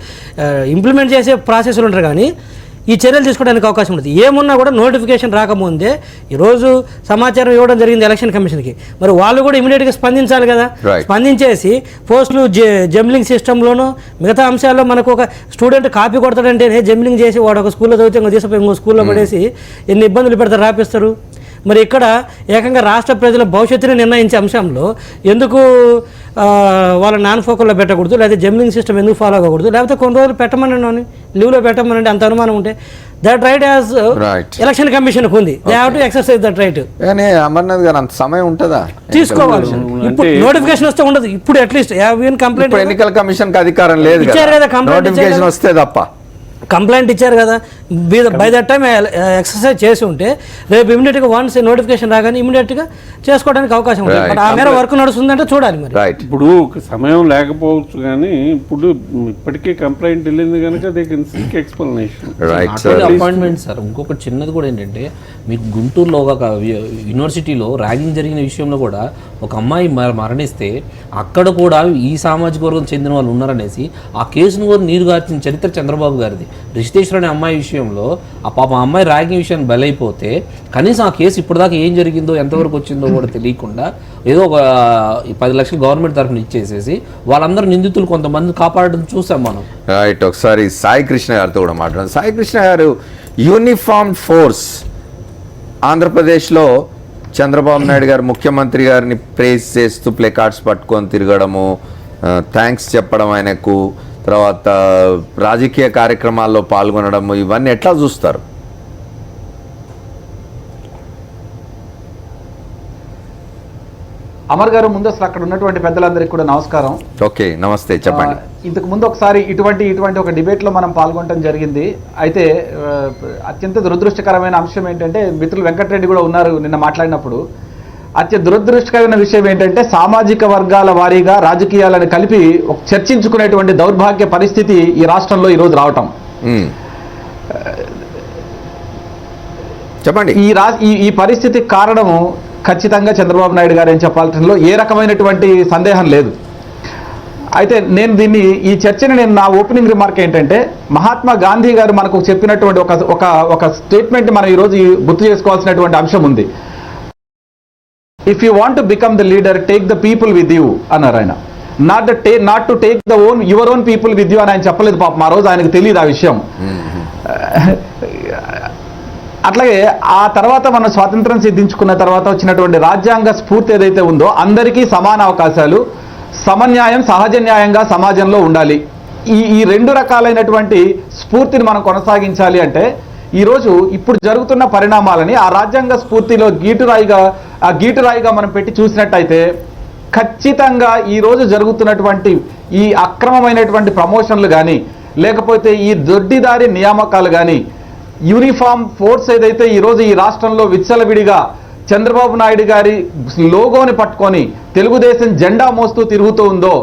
ఇంప్లిమెంట్ చేసే ప్రాసెస్లు ఉంటారు కానీ ఈ చర్యలు తీసుకోవడానికి అవకాశం ఉంటుంది. ఏమున్నా కూడా నోటిఫికేషన్ రాకముందే ఈరోజు సమాచారం ఇవ్వడం జరిగింది ఎలక్షన్ కమిషన్కి. మరి వాళ్ళు కూడా ఇమీడియట్గా స్పందించాలి కదా. స్పందించేసి పోస్టులు జంబ్లింగ్ సిస్టంలోనూ మిగతా అంశాల్లో మనకు ఒక స్టూడెంట్ కాపీ కొడతాడంటేనే జంబ్లింగ్ చేసి వాడు ఒక స్కూల్లో చదివితే ఇంకో తీసుకుపోయి ఇంకో స్కూల్లో పడేసి ఎన్ని ఇబ్బందులు పెడతారు, రాపిస్తారు. మరి ఇక్కడ ఏకంగా రాష్ట్ర ప్రజల భవిష్యత్తుని నిర్ణయించే అంశంలో ఎందుకు వాళ్ళ నాన్ ఫోకల్లో పెట్టకూడదు, లేదా జంబ్లింగ్ సిస్టమ్ ఎందుకు ఫాలో అవ్వకూడదు, లేకపోతే కొన్ని రోజులు పెట్టమని లీవ్లో పెట్టమనండి అంత అనుమానం ఉంటే దట్ రైట్ యాజ్ ఎలక్షన్ కమిషన్కి ఉంది. They have to exercise that right. Amarnath గారు అంత సమయం ఉంటుందా తీసుకోవాలి. ఇప్పుడు నోటిఫికేషన్ వస్తే ఉండదు. ఇప్పుడు అట్లీస్ట్ కంప్లైంట్ ఎన్నికల కమిషన్ కి అధికారం లేదు, ఇచ్చారు కదా నోటిఫికేషన్ వస్తే తప్ప. కంప్లైంట్ ఇచ్చారు కదా, బై దట్ టైం ఎక్సర్సైజ్ చేసి ఉంటే రేపు ఇమీడియట్గా వన్స్ నోటిఫికేషన్ రాగానే ఇమీడియట్గా చేసుకోవడానికి అవకాశం ఉంటుంది. బట్ ఆ మేర వర్క్ నడుస్తుందంటే చూడాలి మరి. రైట్. ఇప్పుడు సమయం లేకపోవచ్చు కానీ ఇప్పుడు ఇప్పటికే కంప్లైంట్ వెళ్ళింది కనుక they can seek explanation. Appointment sir. ఇంకొకటి చిన్నది కూడా ఏంటంటే, మీకు గుంటూరులో ఒక యూనివర్సిటీలో ర్యాగింగ్ జరిగిన విషయంలో కూడా ఒక అమ్మాయి మరణిస్తే అక్కడ కూడా ఈ సామాజిక వర్గం చెందిన వాళ్ళు ఉన్నారనేసి ఆ కేసును కూడా నీరుగార్చిన చరిత్ర చంద్రబాబు గారిది. రిజిస్ట్రేషన్ అనే అమ్మాయి విషయంలో ఆ పాప అమ్మాయి ర్యాగింగ్ విషయాన్ని బలైపోతే కనీసం ఆ కేసు ఇప్పటిదాకా ఏం జరిగిందో ఎంతవరకు వచ్చిందో కూడా తెలియకుండా ఏదో ఒక 10 లక్షలు గవర్నమెంట్ తరఫున ఇచ్చేసేసి వాళ్ళందరూ నిందితులు కొంతమంది కాపాడడం చూసాం మనం. రైట్. ఒకసారి సాయి కృష్ణ గారితో కూడా మాట్లాడారు. సాయి కృష్ణ గారు, యూనిఫామ్ ఫోర్స్ ఆంధ్రప్రదేశ్లో చంద్రబాబు నాయుడు గారు ముఖ్యమంత్రి గారిని ప్రేజ్ చేస్తూ ప్లే కార్డ్స్ పట్టుకొని తిరగడము, థ్యాంక్స్ చెప్పడం ఆయనకు, తర్వాత రాజకీయ కార్యక్రమాల్లో పాల్గొనడము, ఇవన్నీ ఎట్లా చూస్తారు? అమర్ గారు, ముందు అసలు అక్కడ ఉన్నటువంటి పెద్దలందరికీ కూడా నమస్కారం. ఓకే, నమస్తే, చెప్పండి. ఇంతకు ముందు ఒకసారి ఇటువంటి ఒక డిబేట్లో మనం పాల్గొనడం జరిగింది. అయితే అత్యంత దురదృష్టకరమైన అంశం ఏంటంటే, మిత్రులు వెంకటరెడ్డి కూడా ఉన్నారు నిన్న మాట్లాడినప్పుడు, అత్యంత దురదృష్టకరమైన విషయం ఏంటంటే సామాజిక వర్గాల వారీగా రాజకీయాలను కలిపి చర్చించుకునేటువంటి దౌర్భాగ్య పరిస్థితి ఈ రాష్ట్రంలో ఈరోజు రావటం. చెప్పండి. ఈ పరిస్థితికి కారణము ఖచ్చితంగా చంద్రబాబు నాయుడు గారు అని చెప్పాల్సిందో ఏ రకమైనటువంటి సందేహం లేదు. అయితే ఈ చర్చని నా ఓపెనింగ్ రిమార్క్ ఏంటంటే, మహాత్మా గాంధీ గారు మనకు చెప్పినటువంటి ఒక స్టేట్మెంట్ మనం ఈరోజు గుర్తు చేసుకోవాల్సినటువంటి అంశం ఉంది. If you want to become the leader, take the people with you అన్నారు ఆయన. Not to take the your own people with you అని ఆయన చెప్పలేదు పాపం. ఆ రోజు ఆయనకు తెలియదు ఆ విషయం. అట్లాగే ఆ తర్వాత మనం స్వాతంత్రం సిద్ధించుకున్న తర్వాత వచ్చినటువంటి రాజ్యాంగ స్ఫూర్తి ఏదైతే ఉందో, అందరికీ సమాన అవకాశాలు, సమన్యాయం, సహజ న్యాయంగా సమాజంలో ఉండాలి. ఈ రెండు రకాలైనటువంటి స్ఫూర్తిని మనం కొనసాగించాలి అంటే ఈరోజు ఇప్పుడు జరుగుతున్న పరిణామాలని ఆ రాజ్యాంగ స్ఫూర్తిలో గీటురాయిగా మనం పెట్టి చూసినట్టయితే ఖచ్చితంగా ఈరోజు జరుగుతున్నటువంటి ఈ అక్రమమైనటువంటి ప్రమోషన్లు కానీ, లేకపోతే ఈ దొడ్డిదారి నియామకాలు కానీ, యూనిఫామ్ ఫోర్స్ ఏదైతే ఈరోజు ఈ రాష్ట్రంలో విచ్చలవిడిగా చంద్రబాబు నాయుడు గారి లోగోని పట్టుకొని తెలుగుదేశం జెండా మోస్తూ తిరుగుతూ ఉందో,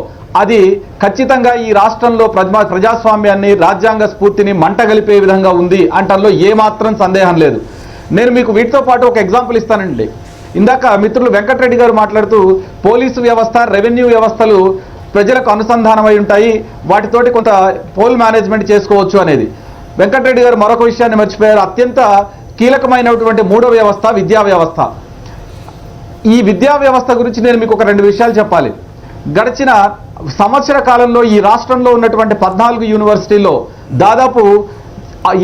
అది ఖచ్చితంగా ఈ రాష్ట్రంలో ప్రజాస్వామ్యాన్ని, రాజ్యాంగ స్ఫూర్తిని మంటగలిపే విధంగా ఉంది అంటల్లో ఏమాత్రం సందేహం లేదు. నేను మీకు వీటితో పాటు ఒక ఎగ్జాంపుల్ ఇస్తానండి. ఇందాక మిత్రులు వెంకటరెడ్డి గారు మాట్లాడుతూ పోలీసు వ్యవస్థ, రెవెన్యూ వ్యవస్థలు ప్రజలకు అనుసంధానమై ఉంటాయి, వాటితోటి కొంత పోల్ మేనేజ్మెంట్ చేసుకోవచ్చు అనేది. వెంకటరెడ్డి గారు మరొక విషయాన్ని మర్చిపోయారు. అత్యంత కీలకమైనటువంటి మూడో వ్యవస్థ విద్యా వ్యవస్థ. ఈ విద్యా వ్యవస్థ గురించి నేను మీకు ఒక 2 విషయాలు చెప్పాలి. గడిచిన సంవత్సర కాలంలో ఈ రాష్ట్రంలో ఉన్నటువంటి 14 యూనివర్సిటీల్లో దాదాపు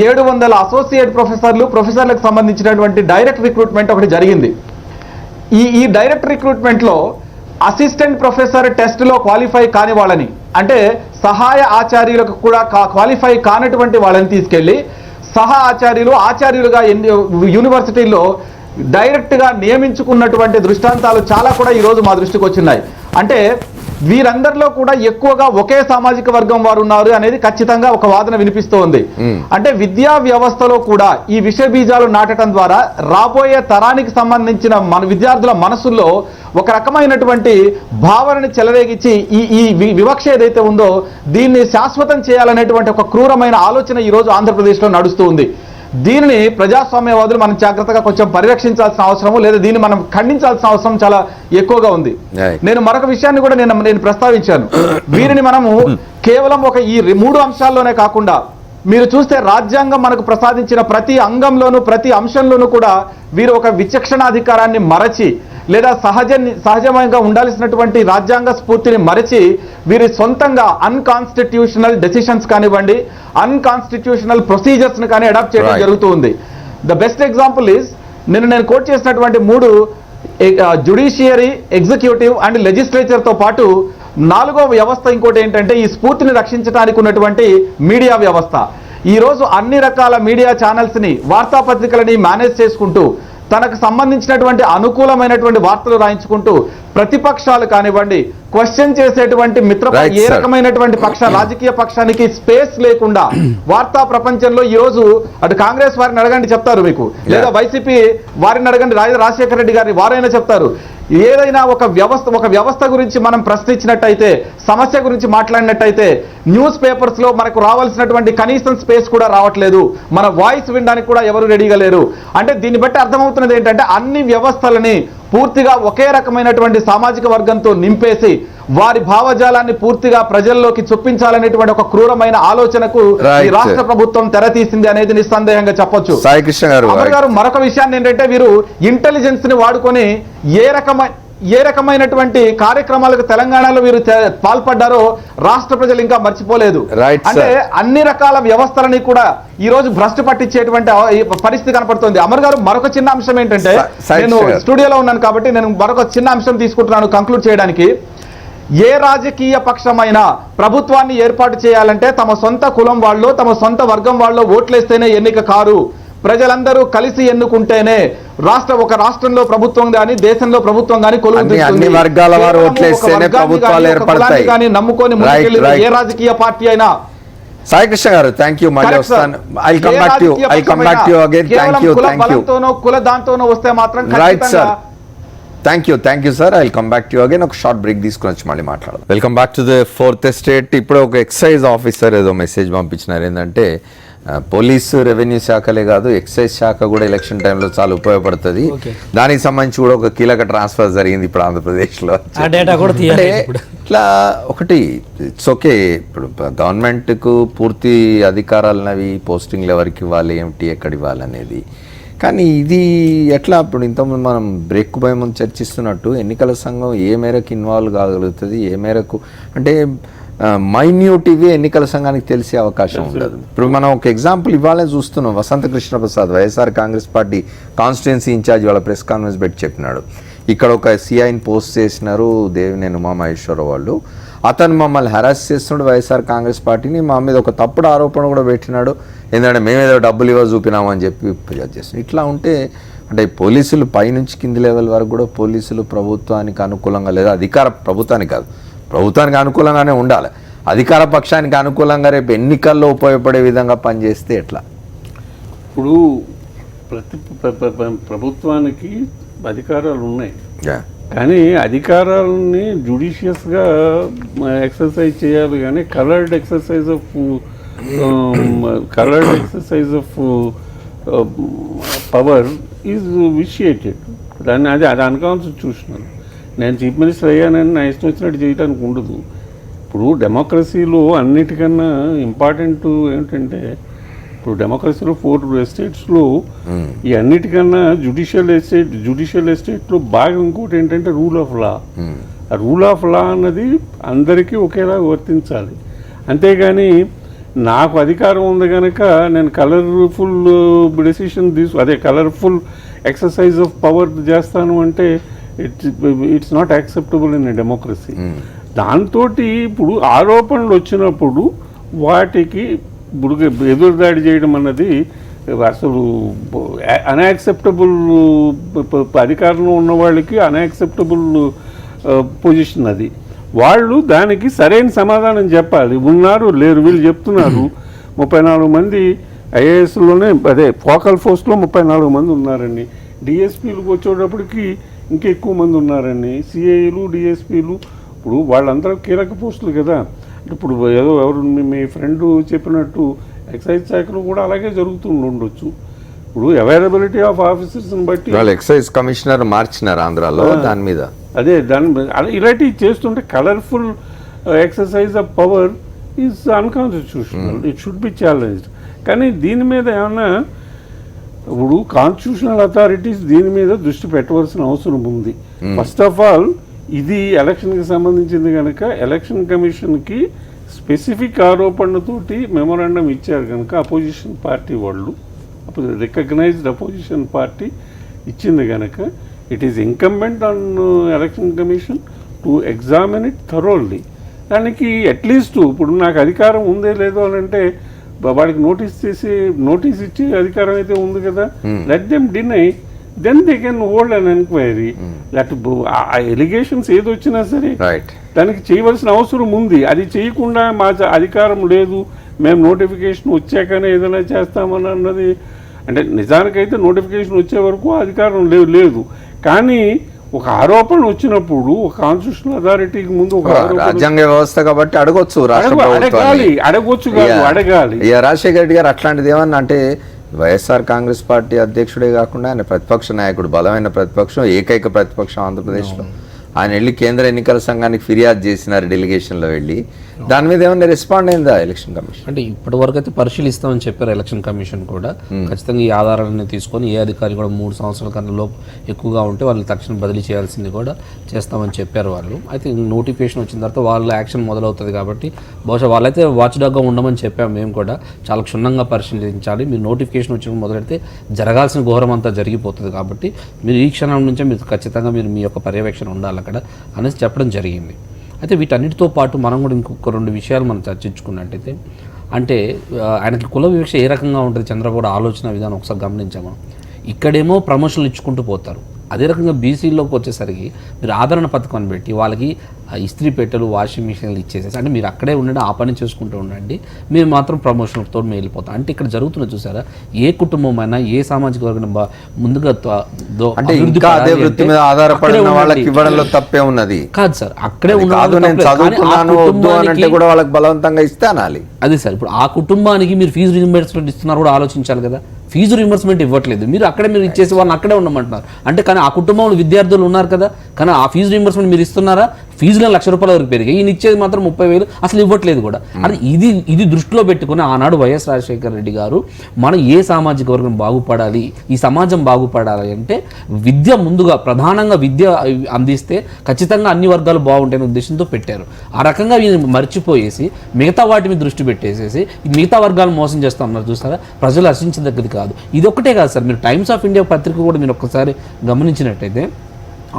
700 అసోసియేట్ ప్రొఫెసర్లకు సంబంధించినటువంటి డైరెక్ట్ రిక్రూట్మెంట్ ఒకటి జరిగింది. ఈ డైరెక్ట్ రిక్రూట్మెంట్లో అసిస్టెంట్ ప్రొఫెసర్ టెస్ట్లో క్వాలిఫై కాని వాళ్ళని, అంటే సహాయ ఆచార్యులకు కూడా క్వాలిఫై కానటువంటి వాళ్ళని తీసుకెళ్లి ఆచార్యులుగా యూనివర్సిటీల్లో డైరెక్ట్గా నియమించుకున్నటువంటి దృష్టాంతాలు చాలా కూడా ఈరోజు మా దృష్టికి వచ్చినాయి. అంటే వీరందరిలో కూడా ఎక్కువగా ఒకే సామాజిక వర్గం వారు ఉన్నారు అనేది ఖచ్చితంగా ఒక వాదన వినిపిస్తోంది. అంటే విద్యా వ్యవస్థలో కూడా ఈ విష బీజాలు నాటడం ద్వారా రాబోయే తరానికి సంబంధించిన మన విద్యార్థుల మనసుల్లో ఒక రకమైనటువంటి భావనని చెలరేగించి ఈ వివక్ష ఏదైతే ఉందో దీన్ని శాశ్వతం చేయాలనేటువంటి ఒక క్రూరమైన ఆలోచన ఈరోజు ఆంధ్రప్రదేశ్లో నడుస్తూ ఉంది. దీనిని ప్రజాస్వామ్యవాదులు మనం జాగ్రత్తగా కొంచెం పరిరక్షించాల్సిన అవసరము, లేదా దీన్ని మనం ఖండించాల్సిన అవసరం చాలా ఎక్కువగా ఉంది. నేను మరొక విషయాన్ని కూడా నేను ప్రస్తావించాను. వీరిని మనము కేవలం ఈ 3 అంశాల్లోనే కాకుండా మీరు చూస్తే రాజ్యాంగం మనకు ప్రసాదించిన ప్రతి అంగంలోనూ, ప్రతి అంశంలోనూ కూడా వీరు ఒక విచక్షణాధికారాన్ని మరచి, లేదా సహజంగా ఉండాల్సినటువంటి రాజ్యాంగ స్ఫూర్తిని మరచి వీరి సొంతంగా అన్కాన్స్టిట్యూషనల్ డెసిషన్స్ కానివ్వండి, అన్కాన్స్టిట్యూషనల్ ప్రొసీజర్స్ని కానీ అడాప్ట్ చేయడం జరుగుతూ ఉంది. ద బెస్ట్ ఎగ్జాంపుల్ ఈజ్ నేను కోట్ చేసినటువంటి 3 జ్యుడిషియరీ, ఎగ్జిక్యూటివ్ అండ్ లెజిస్లేచర్తో పాటు 4వ వ్యవస్థ ఇంకోటి ఏంటంటే ఈ స్ఫూర్తిని రక్షించడానికి ఉన్నటువంటి మీడియా వ్యవస్థ. ఈరోజు అన్ని రకాల మీడియా ఛానల్స్ని, వార్తాపత్రికలని మేనేజ్ చేసుకుంటూ తనకు సంబంధించినటువంటి అనుకూలమైనటువంటి వార్తలు రాయించుకుంటూ ప్రతిపక్షాలు కానివ్వండి, క్వశ్చన్ చేసేటువంటి Right, ఏ sir. రకమైనటువంటి రాజకీయ పక్షానికి స్పేస్ లేకుండా వార్తా ప్రపంచంలో ఈ రోజు అటు కాంగ్రెస్ వారిని అడగండి చెప్తారు మీకు, లేదా వైసీపీ వారిని అడగండి రాజశేఖర రెడ్డి గారిని వారైనా చెప్తారు. ఏదైనా ఒక వ్యవస్థ గురించి మనం ప్రశ్నించినట్టయితే, సమస్య గురించి మాట్లాడినట్టయితే న్యూస్ పేపర్స్ లో మనకు రావాల్సినటువంటి కనీసం స్పేస్ కూడా రావట్లేదు, మన వాయిస్ వినడానికి కూడా ఎవరు రెడీగా లేరు. అంటే దీన్ని బట్టి అర్థమవుతున్నది ఏంటంటే అన్ని వ్యవస్థలని పూర్తిగా ఒకే రకమైనటువంటి సామాజిక వర్గంతో నింపేసి వారి భావజాలాన్ని పూర్తిగా ప్రజల్లోకి చొప్పించాలనేటువంటి ఒక క్రూరమైన ఆలోచనకు ఈ రాష్ట్ర ప్రభుత్వం తెరతీసింది అనేది నిస్సందేహంగా చెప్పొచ్చు. సాయికృష్ణ గారు మరొక విషయాన్ని ఏంటంటే వీరు ఇంటెలిజెన్స్ ని వాడుకొని ఏ రకమైనటువంటి కార్యక్రమాలకు తెలంగాణలో వీరు పాల్పడ్డారో రాష్ట్ర ప్రజలు ఇంకా మర్చిపోలేదు. అంటే అన్ని రకాల వ్యవస్థలని కూడా ఈ రోజు భ్రష్టు పట్టించేటువంటి పరిస్థితి కనపడుతుంది. అమర్ గారు, మరొక చిన్న అంశం ఏంటంటే, నేను స్టూడియోలో ఉన్నాను కాబట్టి నేను మరొక చిన్న అంశం తీసుకుంటున్నాను కంక్లూడ్ చేయడానికి. ఏ రాజకీయ పక్షమైనా ప్రభుత్వాన్ని ఏర్పాటు చేయాలంటే తమ సొంత కులం వాళ్ళు, తమ సొంత వర్గం వాళ్ళు ఓట్లేస్తేనే ఎన్నిక కారు. ప్రజలందరూ కలిసి ఎన్నుకుంటేనే ఒక రాష్ట్రంలో ప్రభుత్వం గాని, దేశంలో ప్రభుత్వం గాని అన్ని వర్గాల వారు ఓట్లేస్తేనే ప్రభుత్వాలు ఏర్పడతాయి కానీ నమ్ముకొని ఏ రాజకీయ పార్టీ అయినా. సాయికృష్ణ గారు, థ్యాంక్ యూ. మళ్ళీ వస్తాను. I come back to you again. Thank you. కుల దాంతోనో వస్తే మాత్రం right sir. Thank you sir. I come back to you again. ఒక షార్ట్ బ్రేక్ తీసుకుని వచ్చి మళ్ళీ మాట్లాడదాం. Welcome back to the fourth estate. ఇప్పుడు ఒక ఎక్సైజ్ ఆఫీసర్ ఏదో మెసేజ్ పంపించినారు. ఏంటంటే పోలీసు, రెవెన్యూ శాఖలే కాదు, ఎక్సైజ్ శాఖ కూడా ఎలక్షన్ టైంలో చాలా ఉపయోగపడుతుంది. దానికి సంబంధించి కూడా ఒక కీలక ట్రాన్స్ఫర్ జరిగింది ఇప్పుడు ఆంధ్రప్రదేశ్లో. ఇట్లా ఒకటి ఇట్స్ ఓకే. ఇప్పుడు గవర్నమెంట్కు పూర్తి అధికారాలన్నవి పోస్టింగ్లు ఎవరికి ఇవ్వాలి, ఏమిటి, ఎక్కడ ఇవ్వాలి అనేది. కానీ ఇది ఎట్లా, ఇప్పుడు ఇంతకుముందు మనం బ్రేక్ బై ముందు చర్చిస్తున్నట్టు ఎన్నికల సంఘం ఏ మేరకు ఇన్వాల్వ్ కాగలుగుతుంది, ఏ మేరకు అంటే మైన్యూట్ ఇవి ఎన్నికల సంఘానికి తెలిసే అవకాశం ఉండదు. ఇప్పుడు మనం ఒక ఎగ్జాంపుల్ ఇవ్వాలని చూస్తున్నాం. Vasantha Krishna Prasad, YSR Congress party constituency in charge, వాళ్ళ ప్రెస్ కాన్ఫరెన్స్ పెట్టి చెప్పినాడు, ఇక్కడ ఒక సిఐని పోస్ట్ చేసినారు దేవినేని ఉమామహేశ్వరరావు వాళ్ళు, అతను మమ్మల్ని హెరాస్ చేస్తున్నాడు వైఎస్ఆర్ కాంగ్రెస్ పార్టీని, మా మీద ఒక తప్పుడు ఆరోపణ కూడా పెట్టినాడు, ఎందుకంటే మేమేదో డబ్బులు ఇవ్వ చూపినామని చెప్పి ఫిర్యాదు చేస్తున్నాం. ఇట్లా ఉంటే అంటే పోలీసులు పైనుంచి కింది లెవెల్ వరకు కూడా పోలీసులు ప్రభుత్వానికి అనుకూలంగా, లేదా ప్రభుత్వానికి కాదు, ప్రభుత్వానికి అనుకూలంగానే ఉండాలి, అధికార పక్షానికి అనుకూలంగా రేపు ఎన్నికల్లో ఉపయోగపడే విధంగా పనిచేస్తే ఎట్లా? ఇప్పుడు ప్రభుత్వానికి అధికారాలు ఉన్నాయి, కానీ అధికారాలని జ్యుడిషియస్గా ఎక్సర్సైజ్ చేయాలి. కానీ coloured exercise of power is vitiated. అది అన్కాన్స్టిట్యూషనల్. నేను చీఫ్ మినిస్టర్ అయ్యానని నా ఇష్టం వచ్చినట్టు చేయడానికి ఉండదు. ఇప్పుడు డెమోక్రసీలో అన్నిటికన్నా ఇంపార్టెంట్ ఏంటంటే, ఇప్పుడు డెమోక్రసీలో 4 ఎస్టేట్స్లో ఈ అన్నిటికన్నా జ్యుడిషియల్ ఎస్టేట్లో బాగా ఇంకోటి ఏంటంటే రూల్ ఆఫ్ లా. ఆ రూల్ ఆఫ్ లా అన్నది అందరికీ ఒకేలా వర్తించాలి. అంతేగాని నాకు అధికారం ఉంది కనుక నేను colourful decision colourful exercise of power చేస్తాను అంటే it's not acceptable in a democracy. దాంతో ఇప్పుడు ఆరోపణలు వచ్చినప్పుడు వాటికి ఇప్పుడు ఎదురుదాడి చేయడం అన్నది అసలు అన్యాక్సెప్టబుల్, అధికారంలో ఉన్న వాళ్ళకి అన్యాక్సెప్టబుల్ పొజిషన్ అది. వాళ్ళు దానికి సరైన సమాధానం చెప్పాలి. ఉన్నారు లేరు, వీళ్ళు చెప్తున్నారు 34 మంది ఐఏఎస్లోనే, ఫోకల్ ఫోర్స్లో 34 మంది ఉన్నారండి, డిఎస్పీలకు వచ్చేటప్పటికి ఇంకా ఎక్కువ మంది ఉన్నారండి, సిఐలు, డిఎస్పీలు. ఇప్పుడు వాళ్ళందరూ కీలక పోస్టులు కదా. ఇప్పుడు ఎవరు మీ ఫ్రెండ్ చెప్పినట్టు ఎక్సైజ్ శాఖలో కూడా అలాగే జరుగుతుండొచ్చు. ఇప్పుడు అవైలబిలిటీ ఆఫ్ ఆఫీసర్స్ని బట్టి ఎక్సైజ్ కమిషనర్ మార్చినారు ఆంధ్రాలో, దాని మీద ఇలాంటివి చేస్తుంటే colourful exercise of power is unconstitutional. It should be challenged. కానీ దీని మీద ఏమన్నా ఇప్పుడు కాన్స్టిట్యూషనల్ అథారిటీస్ దీని మీద దృష్టి పెట్టవలసిన అవసరం ఉంది. ఫస్ట్ ఆఫ్ ఆల్ ఇది ఎలక్షన్కి సంబంధించింది కనుక ఎలక్షన్ కమిషన్కి స్పెసిఫిక్ ఆరోపణలతోటి మెమోరాండం ఇచ్చారు కనుక అపోజిషన్ పార్టీ వాళ్ళు, రికగ్నైజ్డ్ అపోజిషన్ పార్టీ ఇచ్చింది కనుక it is incumbent on election commission to examine it thoroughly. దానికి అట్లీస్ట్ ఇప్పుడు నాకు అధికారం ఉందే లేదో అని అంటే వాడికి నోటీస్ ఇచ్చే అధికారం అయితే ఉంది కదా. Let them deny. Then they can hold an enquiry. లేకపోతే ఆ ఎలిగేషన్స్ ఏది వచ్చినా సరే దానికి చేయవలసిన అవసరం ఉంది. అది చేయకుండా మా అధికారం లేదు, మేము నోటిఫికేషన్ వచ్చాకనే ఏదైనా చేస్తామని అన్నది, అంటే నిజానికైతే నోటిఫికేషన్ వచ్చే వరకు అధికారం లేదు. కానీ ఒక ఆరోపణ వచ్చినప్పుడు ఒక కాన్స్టిట్యూషనల్ అథారిటీకి ముందు ఒక రాజ్యాంగ వ్యవస్థ కాబట్టి అడగొచ్చు, అడగాలి. రాజశేఖర రెడ్డి గారు అట్లాంటిది ఏమన్నా అంటే వైఎస్ఆర్ కాంగ్రెస్ పార్టీ అధ్యక్షుడే కాకుండా ఆయన ప్రతిపక్ష నాయకుడు, బలమైన ప్రతిపక్షం, ఏకైక ప్రతిపక్షం ఆంధ్రప్రదేశ్లో. ఆయన వెళ్ళి కేంద్ర ఎన్నికల సంఘానికి ఫిర్యాదు చేసినారు డెలిగేషన్లో వెళ్ళి. దాని మీద ఏమన్నా రెస్పాండ్ అయిందా ఎలక్షన్ కమిషన్? అంటే ఇప్పటి వరకు అయితే పరిశీలిస్తామని చెప్పారు ఎలక్షన్ కమిషన్ కూడా. ఖచ్చితంగా ఈ ఆధారాలను తీసుకొని ఏ అధికారి కూడా 3 సంవత్సరాల కన్నా లోపు ఎక్కువగా ఉంటే వాళ్ళు తక్షణం బదిలీ చేయాల్సింది కూడా చేస్తామని చెప్పారు వాళ్ళు. అయితే నోటిఫికేషన్ వచ్చిన తర్వాత వాళ్ళ యాక్షన్ మొదలవుతుంది కాబట్టి బహుశా వాళ్ళైతే వాచ్ డాగ్గా ఉండమని చెప్పాము మేము కూడా. చాలా క్షుణ్ణంగా పరిశీలించాలి, మీరు నోటిఫికేషన్ వచ్చినప్పుడు మొదలెడితే జరగాల్సిన ఘోరం అంతా జరిగిపోతుంది కాబట్టి మీరు ఈ క్షణం నుంచే మీరు ఖచ్చితంగా మీరు మీ యొక్క పర్యవేక్షణ ఉండాలి అక్కడ అనేసి చెప్పడం జరిగింది. అయితే వీటన్నిటితో పాటు మనం కూడా ఇంకొక 2 విషయాలు మనం చర్చించుకున్నట్టయితే, అంటే ఆయనకి కుల వివక్ష ఏ రకంగా ఉంటుంది చంద్రబాబు ఆలోచన విధానం ఒకసారి గమనించాము. ఇక్కడేమో ప్రమోషన్లు ఇచ్చుకుంటూ పోతారు, అదే రకంగా బీసీలోకి వచ్చేసరికి మీరు ఆదరణ పథకాన్ని పెట్టి వాళ్ళకి ఇస్త్రీ పెట్టెలు, వాషింగ్ మిషన్లు ఇచ్చేసేసి, అంటే మీరు అక్కడే ఉండండి, ఆ పని చేసుకుంటూ ఉండండి, మేము మాత్రం ప్రమోషన్తో వెళ్ళిపోతాం. అంటే ఇక్కడ జరుగుతున్న చూసారా, ఏ కుటుంబం అయినా ఏ సామాజిక వర్గం ముందుగా అంటే ఇంకా అదే వృత్తి మీద ఆధారపడిన వాళ్ళకి ఇవ్వడంలో తప్పే ఉన్నది కాదు సార్. అక్కడే అంటే కూడా వాళ్ళకి బలవంతంగా ఇస్తే అనాలి. అదే సార్, ఇప్పుడు ఆ కుటుంబానికి మీరు ఫీజు రీయింబర్స్మెంట్ ఇస్తున్నారు కూడా ఆలోచించాలి కదా. ఫీజు రీయింబర్స్మెంట్ ఇవ్వట్లేదు, మీరు అక్కడే మీరు ఇచ్చేసి వాళ్ళని అక్కడే ఉండమంటున్నారు. అంటే కానీ ఆ కుటుంబంలో విద్యార్థులు ఉన్నారు కదా, కానీ ఆ ఫీజు రీయింబర్స్మెంట్ మీరు ఇస్తున్నారా? ఫీజులో ₹1,00,000 వరకు పెరిగాయి, ఈయన ఇచ్చేది మాత్రం 30,000 అసలు ఇవ్వట్లేదు కూడా. అది ఇది దృష్టిలో పెట్టుకుని ఆనాడు వైఎస్ రాజశేఖర రెడ్డి గారు మనం ఏ సామాజిక వర్గం బాగుపడాలి, ఈ సమాజం బాగుపడాలి అంటే విద్య ముందుగా ప్రధానంగా విద్య అందిస్తే ఖచ్చితంగా అన్ని వర్గాలు బాగుంటాయనే ఉద్దేశంతో పెట్టారు. ఆ రకంగా ఈయన మర్చిపోయేసి మిగతా వాటి మీద దృష్టి పెట్టేసేసి మిగతా వర్గాలు మోసం చేస్తా ఉన్నారు చూస్తారా, ప్రజలు హర్షించదగ్గది కాదు. ఇది ఒక్కటే కాదు సార్, మీరు టైమ్స్ ఆఫ్ ఇండియా పత్రిక కూడా మీరు ఒక్కసారి గమనించినట్టయితే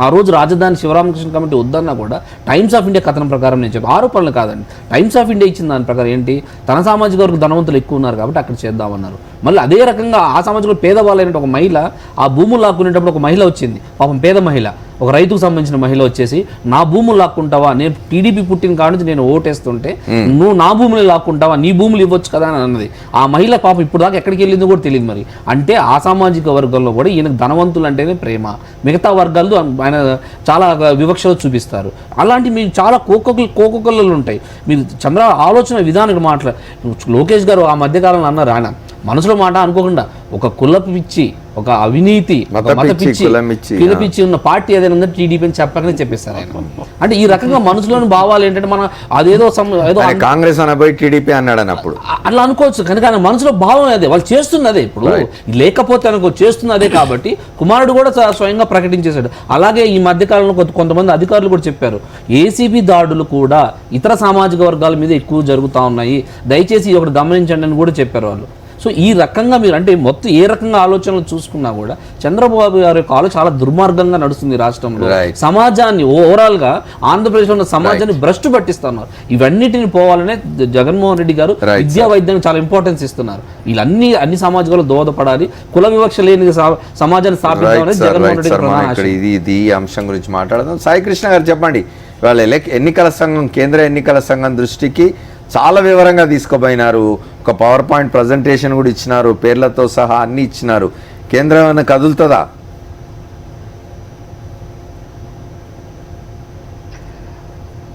ఆ రోజు రాజధాని శివరామకృష్ణ కమిటీ వద్దన్నా కూడా టైమ్స్ ఆఫ్ ఇండియా కథనం ప్రకారం నేను చెప్పి ఆరోపణలు కాదండి, టైమ్స్ ఆఫ్ ఇండియా ఇచ్చిన దాని ప్రకారం ఏంటి, తన సామాజిక వర్గ ధనవంతులు ఎక్కువ ఉన్నారు కాబట్టి అక్కడ చేద్దామన్నారు. మళ్ళీ అదే రకంగా ఆ సామాజిక పేదవాళ్ళైన ఒక మహిళ ఆ భూములు లాక్కునేటప్పుడు ఒక మహిళ వచ్చింది, పాపం పేద మహిళ, ఒక రైతుకు సంబంధించిన మహిళ వచ్చేసి నా భూములు లాక్కుంటావా, నేను టీడీపీ పుట్టిన కాడ నుంచి నేను ఓటేస్తుంటే నువ్వు నా భూములు లాక్కుంటావా, నీ భూములు ఇవ్వచ్చు కదా అని అన్నది. ఆ మహిళ పాపం ఇప్పుడు దాకా ఎక్కడికి వెళ్ళిందో కూడా తెలియదు. మరి అంటే ఆ సామాజిక వర్గంలో కూడా ఈయనకు ధనవంతులు అంటేనే ప్రేమ, మిగతా వర్గాలు ఆయన చాలా వివక్షలు చూపిస్తారు. అలాంటి మీరు చాలా కోకొకలు ఉంటాయి. మీరు చంద్ర ఆలోచన విధానం లోకేష్ గారు ఆ మధ్యకాలంలో అన్నారు, ఆయన మనసులో మాట అనుకోకుండా ఒక కుల పిచ్చి, ఒక అవినీతి, మత పిచ్చి ఉన్న పార్టీ ఏదైనా ఉందో టీడీపీ అని చెప్పకనే చెప్పేస్తారు ఆయన. అంటే ఈ రకంగా మనసులోని భావాలు ఏంటంటే మనం అదేదో కాంగ్రెస్ అనబోయి టీడీపీ అన్నాడు అన్నప్పుడు అట్లా అనుకోవచ్చు, కనుక ఆయన మనసులో భావం అదే, వాళ్ళు చేస్తుంది అదే. ఇప్పుడు లేకపోతే అనుకో చేస్తుంది అదే కాబట్టి కుమారుడు కూడా స్వయంగా ప్రకటించేశాడు. అలాగే ఈ మధ్యకాలంలో కొంతమంది అధికారులు కూడా చెప్పారు, ఏసీబీ దాడులు కూడా ఇతర సామాజిక వర్గాల మీద ఎక్కువ జరుగుతూ ఉన్నాయి, దయచేసి ఒకటి గమనించండి అని కూడా చెప్పారు వాళ్ళు. సో ఈ రకంగా మీరు అంటే మొత్తం ఏ రకంగా ఆలోచనలు చూసుకున్నా కూడా చంద్రబాబు గారి యొక్క ఆలోచన చాలా దుర్మార్గంగా నడుస్తుంది రాష్ట్రంలో. సమాజాన్ని ఓవరాల్ గా ఆంధ్రప్రదేశ్లో ఉన్న సమాజాన్ని భ్రష్టు పట్టిస్తున్నారు. ఇవన్నిటిని పోవాలనే జగన్మోహన్ రెడ్డి గారు విద్యా వైద్యానికి చాలా ఇంపార్టెన్స్ ఇస్తున్నారు. వీళ్ళన్ని అన్ని సమాజాలు దోహదపడాలి, కుల వివక్ష లేని సమాజాన్ని స్థాపించాలని జగన్మోహన్ రెడ్డి. ఇది అంశం గురించి మాట్లాడదాం. సాయి కృష్ణ గారు చెప్పండి, ఇవాళ ఎన్నికల సంఘం, కేంద్ర ఎన్నికల సంఘం దృష్టికి చాలా వివరంగా తీసుకుపోయినారు, ఒక పవర్ పాయింట్ ప్రజెంటేషన్ కూడా ఇచ్చినారు, పేర్లతో సహా అన్ని ఇచ్చినారు. కేంద్రం ఏమైనా కదులుతుందా?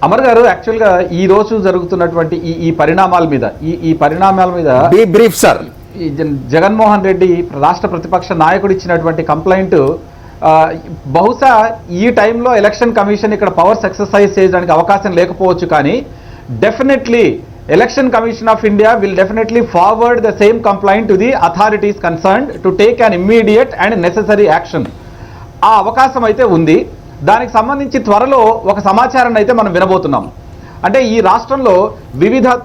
అమర్ గారు, యాక్చువల్గా ఈ రోజు జరుగుతున్నటువంటి ఈ పరిణామాల మీద బ్రీఫ్ సార్. జగన్మోహన్ రెడ్డి రాష్ట్ర ప్రతిపక్ష నాయకుడు ఇచ్చినటువంటి కంప్లైంట్ బహుశా ఈ టైంలో ఎలక్షన్ కమిషన్ ఇక్కడ పవర్స్ ఎక్సర్సైజ్ చేయడానికి అవకాశం లేకపోవచ్చు, కానీ definitely election commission of India will definitely forward the same complaint to the authorities concerned to take an immediate and necessary action. ఆ అవకాశం అయితే ఉంది. దానికి సంబంధించి త్వరలో ఒక సమాచారాన్ని అయితే మనం వినబోతున్నాం. అంటే ఈ రాష్ట్రంలో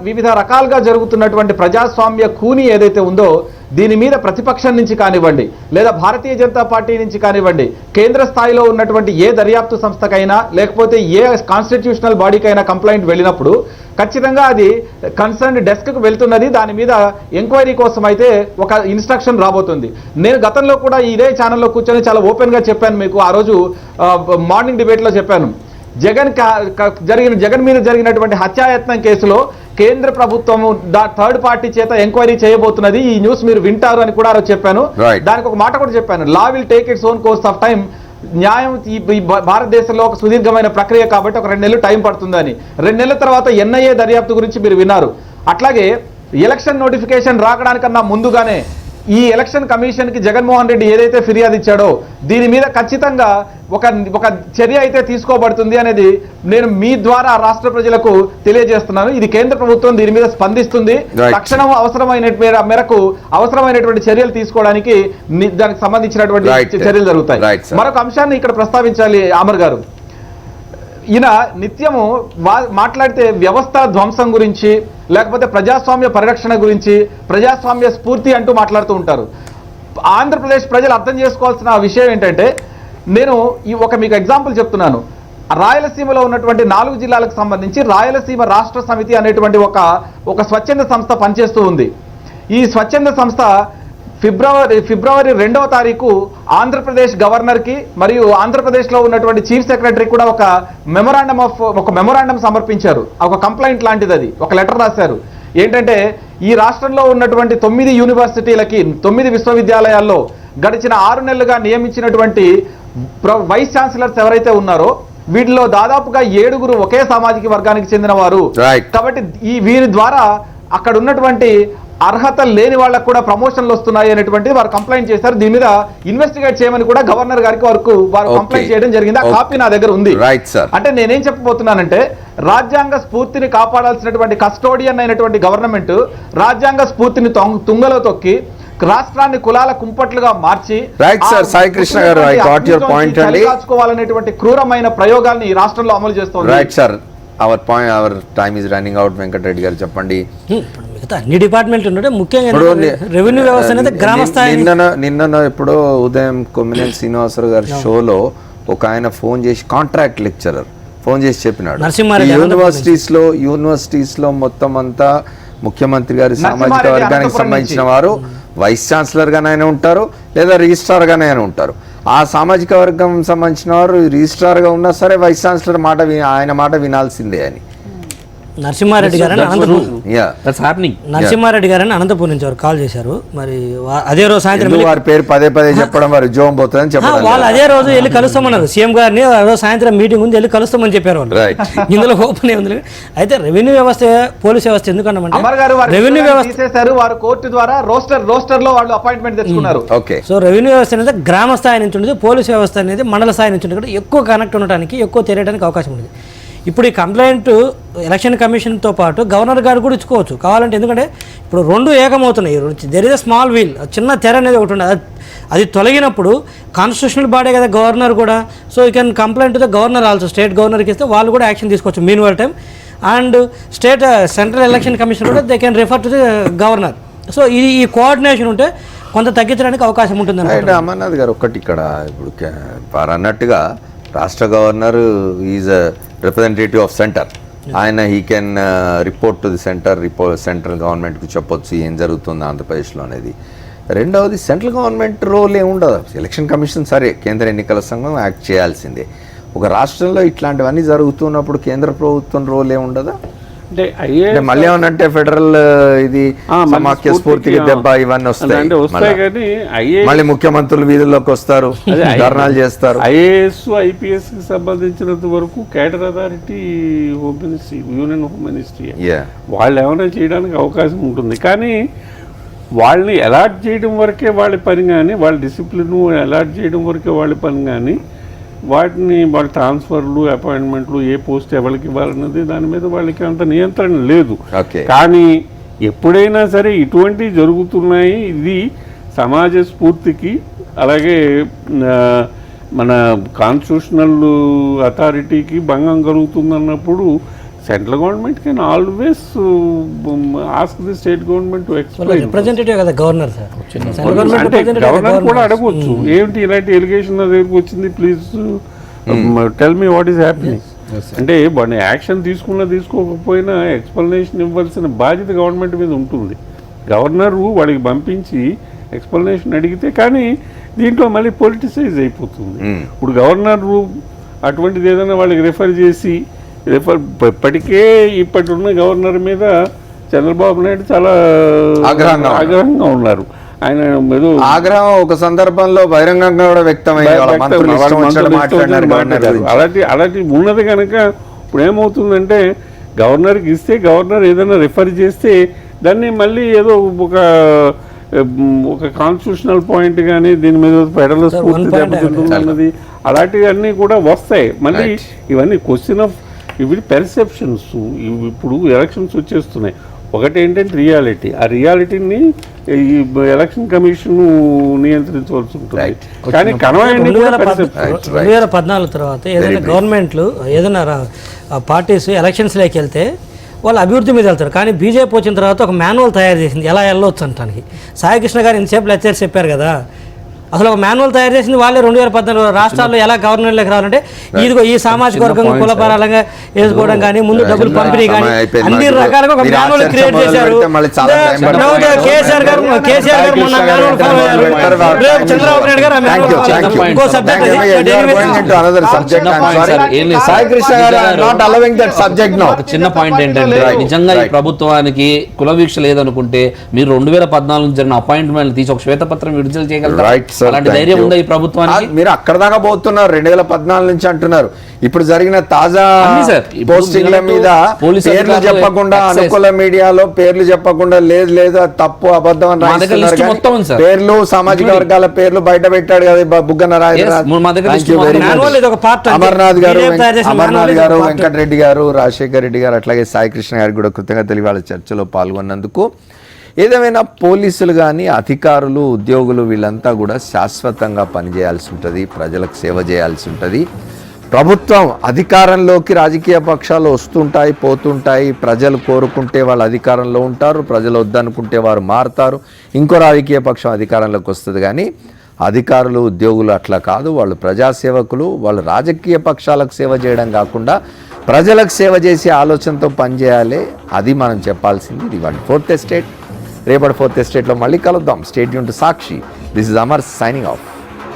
వివిధ రకాలుగా జరుగుతున్నటువంటి ప్రజాస్వామ్య కూని ఏదైతే ఉందో దీని మీద ప్రతిపక్షం నుంచి కానివ్వండి లేదా భారతీయ జనతా పార్టీ నుంచి కానివ్వండి కేంద్ర స్థాయిలో ఉన్నటువంటి ఏ దర్యాప్తు సంస్థకైనా లేకపోతే ఏ కాన్స్టిట్యూషనల్ బాడీకైనా కంప్లైంట్ వెళ్ళినప్పుడు ఖచ్చితంగా అది కన్సర్న్ డెస్క్కు వెళ్తున్నది. దాని మీద ఎంక్వైరీ కోసం అయితే ఒక ఇన్స్ట్రక్షన్ రాబోతుంది. నేను గతంలో కూడా ఇదే ఛానల్లో కూర్చొని చాలా ఓపెన్గా చెప్పాను మీకు. ఆ రోజు మార్నింగ్ డిబేట్లో చెప్పాను, జగన్ మీద జరిగినటువంటి హత్యాయత్నం కేసులో కేంద్ర ప్రభుత్వము థర్డ్ పార్టీ చేత ఎంక్వైరీ చేయబోతున్నది. ఈ న్యూస్ మీరు వింటారు అని కూడా చెప్పాను. దానికి ఒక మాట కూడా చెప్పాను, law will take its own course of time. న్యాయం ఈ భారతదేశంలో ఒక సుదీర్ఘమైన ప్రక్రియ కాబట్టి ఒక 2 నెలలు టైం పడుతుందని. 2 నెలల తర్వాత ఎన్ఐఏ దర్యాప్తు గురించి మీరు విన్నారు. అట్లాగే ఎలక్షన్ నోటిఫికేషన్ రాకడానికన్నా ముందుగానే ఈ ఎలక్షన్ కమిషన్ కి జగన్మోహన్ రెడ్డి ఏదైతే ఫిర్యాదు ఇచ్చాడో దీని మీద ఖచ్చితంగా ఒక చర్య అయితే తీసుకోబడుతుంది అనేది నేను మీ ద్వారా రాష్ట్ర ప్రజలకు తెలియజేస్తున్నాను. ఇది కేంద్ర ప్రభుత్వం దీని మీద స్పందిస్తుంది. తక్షణం అవసరమైన మేరకు అవసరమైనటువంటి చర్యలు తీసుకోవడానికి దానికి సంబంధించినటువంటి చర్యలు జరుగుతాయి. మరొక అంశాన్ని ఇక్కడ ప్రస్తావించాలి అమర్ గారు. ఈయన నిత్యము మాట్లాడితే వ్యవస్థ ధ్వంసం గురించి లేకపోతే ప్రజాస్వామ్య పరిరక్షణ గురించి ప్రజాస్వామ్య స్ఫూర్తి అంటూ మాట్లాడుతూ ఉంటారు. ఆంధ్రప్రదేశ్ ప్రజలు అర్థం చేసుకోవాల్సిన విషయం ఏంటంటే, నేను మీకు ఎగ్జాంపుల్ చెప్తున్నాను. రాయలసీమలో ఉన్నటువంటి 4 జిల్లాలకు సంబంధించి రాయలసీమ రాష్ట్ర సమితి అనేటువంటి ఒక స్వచ్ఛంద సంస్థ పనిచేస్తూ ఉంది. ఈ స్వచ్ఛంద సంస్థ ఫిబ్రవరి 2వ తారీఖు ఆంధ్రప్రదేశ్ గవర్నర్కి మరియు ఆంధ్రప్రదేశ్లో ఉన్నటువంటి చీఫ్ సెక్రటరీ కూడా ఒక మెమొరాండం సమర్పించారు. ఒక కంప్లైంట్ లాంటిది, అది ఒక లెటర్ రాశారు. ఏంటంటే, ఈ రాష్ట్రంలో ఉన్నటువంటి 9 యూనివర్సిటీలకి 9 విశ్వవిద్యాలయాల్లో గడిచిన 6 నెలలుగా నియమించినటువంటి వైస్ ఛాన్సలర్స్ ఎవరైతే ఉన్నారో వీటిలో దాదాపుగా 7 ఒకే సామాజిక వర్గానికి చెందిన వారు. కాబట్టి వీరి ద్వారా అక్కడ ఉన్నటువంటి అర్హత లేని వాళ్ళకు కూడా ప్రమోషన్లు వస్తున్నాయి అనేటువంటిది వారు కంప్లైంట్ చేశారు. దీని మీద ఇన్వెస్టిగేట్ చేయమని కూడా గవర్నర్ గారికి వారు కంప్లైంట్ చేయడం జరిగింది. ఆ కాపీ నా దగ్గర ఉంది. అంటే నేనేం చెప్పబోతున్నానంటే, రాజ్యాంగ స్ఫూర్తిని కాపాడాల్సినటువంటి కస్టోడియన్ అయినటువంటి గవర్నమెంట్ రాజ్యాంగ స్ఫూర్తిని తుంగలో తొక్కి రాష్ట్రాన్ని కులాల కుంపట్లుగా మార్చి కాచుకోవాలనేటువంటి క్రూరమైన ప్రయోగాల్ని ఈ రాష్ట్రంలో అమలు చేస్తోంది. Our time is running out. Venkatareddy గారు చెప్పండి. అన్ని డిపార్ట్మెంట్ ఉంటే ముఖ్యంగా రెవెన్యూ వ్యవస్థ అనేది గ్రామ స్థాయి. నిన్న ఎప్పుడో ఉదయం కొమ్మినేని శ్రీనివాసరావు గారి షోలో ఒక ఆయన ఫోన్ చేసి, కాంట్రాక్ట్ లెక్చరర్ ఫోన్ చేసి చెప్పినాడు, యూనివర్సిటీస్ లో మొత్తం అంతా ముఖ్యమంత్రి గారి సామాజిక వర్గానికి సంబంధించిన వారు వైస్ ఛాన్సలర్ గానే ఉంటారు లేదా రిజిస్ట్రార్ గానే ఉంటారు. ఆ సామాజిక వర్గం సంబంధించిన వారు రిజిస్ట్రార్ గా ఉన్నా సరే వైస్ ఛాన్సలర్ ఆయన మాట వినాల్సిందే అని. నరసింహారెడ్డి గారని అనంతపురం నుంచి వారు కాల్ చేశారు. మరి అదే రోజు సాయంత్రం వారి పేరు పదే చెప్పడం వారి ఉద్యోగం పోతుందని చెప్పారు. వాళ్ళు అదే రోజు వెళ్ళి కలుస్తామన్నారు. సీఎం గారిని సాయంత్రం మీటింగ్ ఉంది, వెళ్ళి కలుస్తామని చెప్పారు వాళ్ళు. ఇందులో ఓపెన్ ఉంది. అయితే రెవెన్యూ వ్యవస్థ, పోలీస్ వ్యవస్థ ఎందుకన్నామంటే, రెవెన్యూ వ్యవస్థ వారు కోర్టు ద్వారా రోస్టర్ లో వాళ్ళు అపాయింట్మెంట్ తెచ్చుకున్నారు. సో రెవెన్యూ వ్యవస్థ అనేది గ్రామ స్థాయి నుంచి ఉంటుంది, పోలీస్ వ్యవస్థ అనేది మండల స్థాయి నుంచి ఉంటుంది. ఎక్కువ కనెక్ట్ ఉండడానికి, ఎక్కువ తెలియడానికి అవకాశం ఉంటుంది. ఇప్పుడు ఈ కంప్లైంట్ ఎలక్షన్ కమిషన్తో పాటు గవర్నర్ గారు కూడా ఇచ్చుకోవచ్చు కావాలంటే. ఎందుకంటే ఇప్పుడు 2 ఏకమవుతున్నాయి. There is a small veil, చిన్న తెర అనేది ఒకటి ఉండదు. అది తొలగినప్పుడు కాన్స్టిట్యూషనల్ బాడీ కదా గవర్నర్ కూడా. So you can complaint to the governor also. State గవర్నర్కి ఇస్తే వాళ్ళు కూడా యాక్షన్ తీసుకోవచ్చు mean while time. And central election commission కూడా they can refer to the governor. So ఈ కోఆర్డినేషన్ ఉంటే కొంత తగ్గించడానికి అవకాశం ఉంటుంది. అమర్నాథ్ గారు ఒకటి ఇక్కడ ఇప్పుడు వారు అన్నట్టుగా రాష్ట్ర governor is representative of centre. ఆయన he can report to the central గవర్నమెంట్కి చెప్పొచ్చు ఏం జరుగుతుంది ఆంధ్రప్రదేశ్లో అనేది. రెండవది, సెంట్రల్ గవర్నమెంట్ రోల్ ఏముండదు. ఎలక్షన్ కమిషన్ సరే కేంద్ర ఎన్నికల సంఘం యాక్ట్ చేయాల్సిందే. ఒక రాష్ట్రంలో ఇట్లాంటివన్నీ జరుగుతున్నప్పుడు కేంద్ర ప్రభుత్వం రోల్ ఏముండదా? అంటే మళ్ళీ ఏమనంటే ఫెడరల్ ఇది సమాఖ్య స్ఫూర్తికి దెబ్బ ఇవన్నీ వస్తాయి. మళ్ళీ ముఖ్యమంత్రులు వీధుల్లోకి వస్తారు, ధర్నాలు చేస్తారు. ఐఏఎస్ ఐపీఎస్ కి సంబంధించినంత వరకు cadre authority home ministry, union home ministry, వాళ్ళు ఏమైనా చేయడానికి అవకాశం ఉంటుంది. కానీ వాళ్ళని అలాట్ చేయడం వరకే వాళ్ళ పని, కానీ వాళ్ళ డిసిప్లిన్ అలాట్ చేయడం వరకే వాళ్ళ పని, కానీ వాటిని వాళ్ళ ట్రాన్స్ఫర్లు, అపాయింట్మెంట్లు, ఏ పోస్ట్ ఎవరికి ఇవ్వాలన్నది దాని మీద వాళ్ళకి అంత నియంత్రణ లేదు. కానీ ఎప్పుడైనా సరే ఇటువంటివి జరుగుతున్నాయి, ఇది సమాజ స్ఫూర్తికి అలాగే మన కాన్స్టిట్యూషనల్ అథారిటీకి భంగం కలుగుతుందన్నప్పుడు central government can always ask the state government to explain. Representative కదా గవర్నర్ సార్, సెంట్రల్ గవర్నమెంట్ అంటే representative గవర్నర్ governor. కూడా అడగవచ్చు, ఏమిటి ఇలాంటి ఎలిగేషన్ నా దగ్గరకు వచ్చింది, please tell me what is happening. అంటే వాడిని యాక్షన్ తీసుకున్నా తీసుకోకపోయినా ఎక్స్ప్లెనేషన్ ఇవ్వాల్సిన బాధ్యత గవర్నమెంట్ మీద ఉంటుంది. గవర్నరు వాడికి పంపించి ఎక్స్ప్లెనేషన్ అడిగితే, కానీ దీంట్లో మళ్ళీ పొలిటిసైజ్ అయిపోతుంది. ఇప్పుడు గవర్నరు అటువంటిది ఏదైనా వాళ్ళకి రిఫర్ చేసి ఇప్పటికే ఇప్పటిన్న గవర్నర్ మీద చంద్రబాబు నాయుడు చాలా ఆగ్రహంగా ఉన్నారు. ఆయన ఏదో ఆగ్రహం ఒక సందర్భంలో బహిరంగంగా కూడా వ్యక్తమైంది. అలాంటి ఉన్నది కనుక ఇప్పుడు ఏమవుతుందంటే, గవర్నర్కి ఇస్తే గవర్నర్ ఏదైనా రిఫర్ చేస్తే దాన్ని మళ్ళీ ఏదో ఒక కాన్స్టిట్యూషనల్ పాయింట్ కానీ దీని మీద ఫెడరల్ స్ఫూర్తి దెబ్బతింటున్నది, అలాంటివన్నీ కూడా వస్తాయి మళ్ళీ. ఇవన్నీ క్వశ్చన్ ఆఫ్ ఇవి పెర్సెప్షన్స్. ఇప్పుడు ఎలక్షన్స్ వచ్చేస్తున్నాయి. ఒకటి ఏంటంటే రియాలిటీ, ఆ రియాలిటీని ఈ ఎలక్షన్ కమిషన్ నియంత్రించవలసి ఉంటుంది. కానీ 2014 తర్వాత ఏదైనా గవర్నమెంట్లు ఏదైనా పార్టీస్ ఎలక్షన్స్లోకి వెళ్తే వాళ్ళు అభివృద్ధి మీద వెళ్తారు. కానీ బీజేపీ వచ్చిన తర్వాత ఒక మాన్యువల్ తయారు చేసింది ఎలా వెళ్ళవచ్చు అంటానికి. సాయికృష్ణ గారు ఇంతసేపు లెక్చర్స్ చెప్పారు కదా, అసలు ఒక మాన్యువల్ తయారు చేసింది వాళ్ళే. 2014 రాష్ట్రాల్లో ఎలా గవర్నర్లోకి రావాలంటే ఇదిగో ఈ సామాజిక వర్గం కులపరాలంగా వేసుకోవడం కానీ, ముందు డబ్బులు పంపిణీ కానీ, అన్ని రకాలుగా ఒక మాన్యువల్ క్రియేట్ చేశారు. కేసీఆర్ గారు మొన్న మాన్యువల్ ఫాలో అయ్యారు. రేపు చంద్రబాబు నాయుడు గారు ఆ మాన్యువల్ ఫాలో అయ్యారు. ఇంకో సబ్జెక్ట్ చిన్న పాయింట్ ఏంటంటే, నిజంగా ఈ ప్రభుత్వానికి కుల వీక్ష లేదనుకుంటే మీరు 2014 జరిగిన అపాయింట్మెంట్ తీసి ఒక శ్వేతపత్రం విడుదల చేయగలరు. అలాంటి ధైర్యం ఉందా ఈ ప్రభుత్వానికి? మీరు అక్కడ దాకా పోతున్నారు, 2014 నుంచి అంటున్నారు. ఇప్పుడు జరిగిన తాజా పోస్టింగ్ల మీద పేర్లు చెప్పకుండా, అనుకూల మీడియాలో పేర్లు చెప్పకుండా లేదు లేదు అది తప్పు అబద్ధం అని రాస్తున్నారు. పేర్లు సామాజిక వర్గాల పేర్లు బయట పెట్టాడు కదా బుగ్గన అమర్నాథ్ గారు, వెంకటరెడ్డి గారు, రాజశేఖర్ రెడ్డి గారు, అట్లాగే సాయికృష్ణ గారికి కూడా కృతజ్ఞతలు వాళ్ళ చర్చలో పాల్గొన్నందుకు. ఏదేమైనా పోలీసులు కానీ అధికారులు ఉద్యోగులు వీళ్ళంతా కూడా శాశ్వతంగా పనిచేయాల్సి ఉంటుంది, ప్రజలకు సేవ చేయాల్సి ఉంటుంది. ప్రభుత్వం అధికారంలోకి రాజకీయ పక్షాలు వస్తుంటాయి పోతుంటాయి. ప్రజలు కోరుకుంటే వాళ్ళు అధికారంలో ఉంటారు, ప్రజలు వద్దనుకుంటే వారు మారుతారు, ఇంకో రాజకీయ పక్షం అధికారంలోకి వస్తుంది. కానీ అధికారులు ఉద్యోగులు అట్లా కాదు, వాళ్ళు ప్రజాసేవకులు. వాళ్ళు రాజకీయ పక్షాలకు సేవ చేయడం కాకుండా ప్రజలకు సేవ చేసే ఆలోచనతో పనిచేయాలి. అది మనం చెప్పాల్సింది. ఇది వాటి 4th ఎస్టేట్. రేపటి 4th ఎస్టేట్లో మళ్ళీ కలుద్దాం. State Yoon to Sakshi. This is Amar signing off.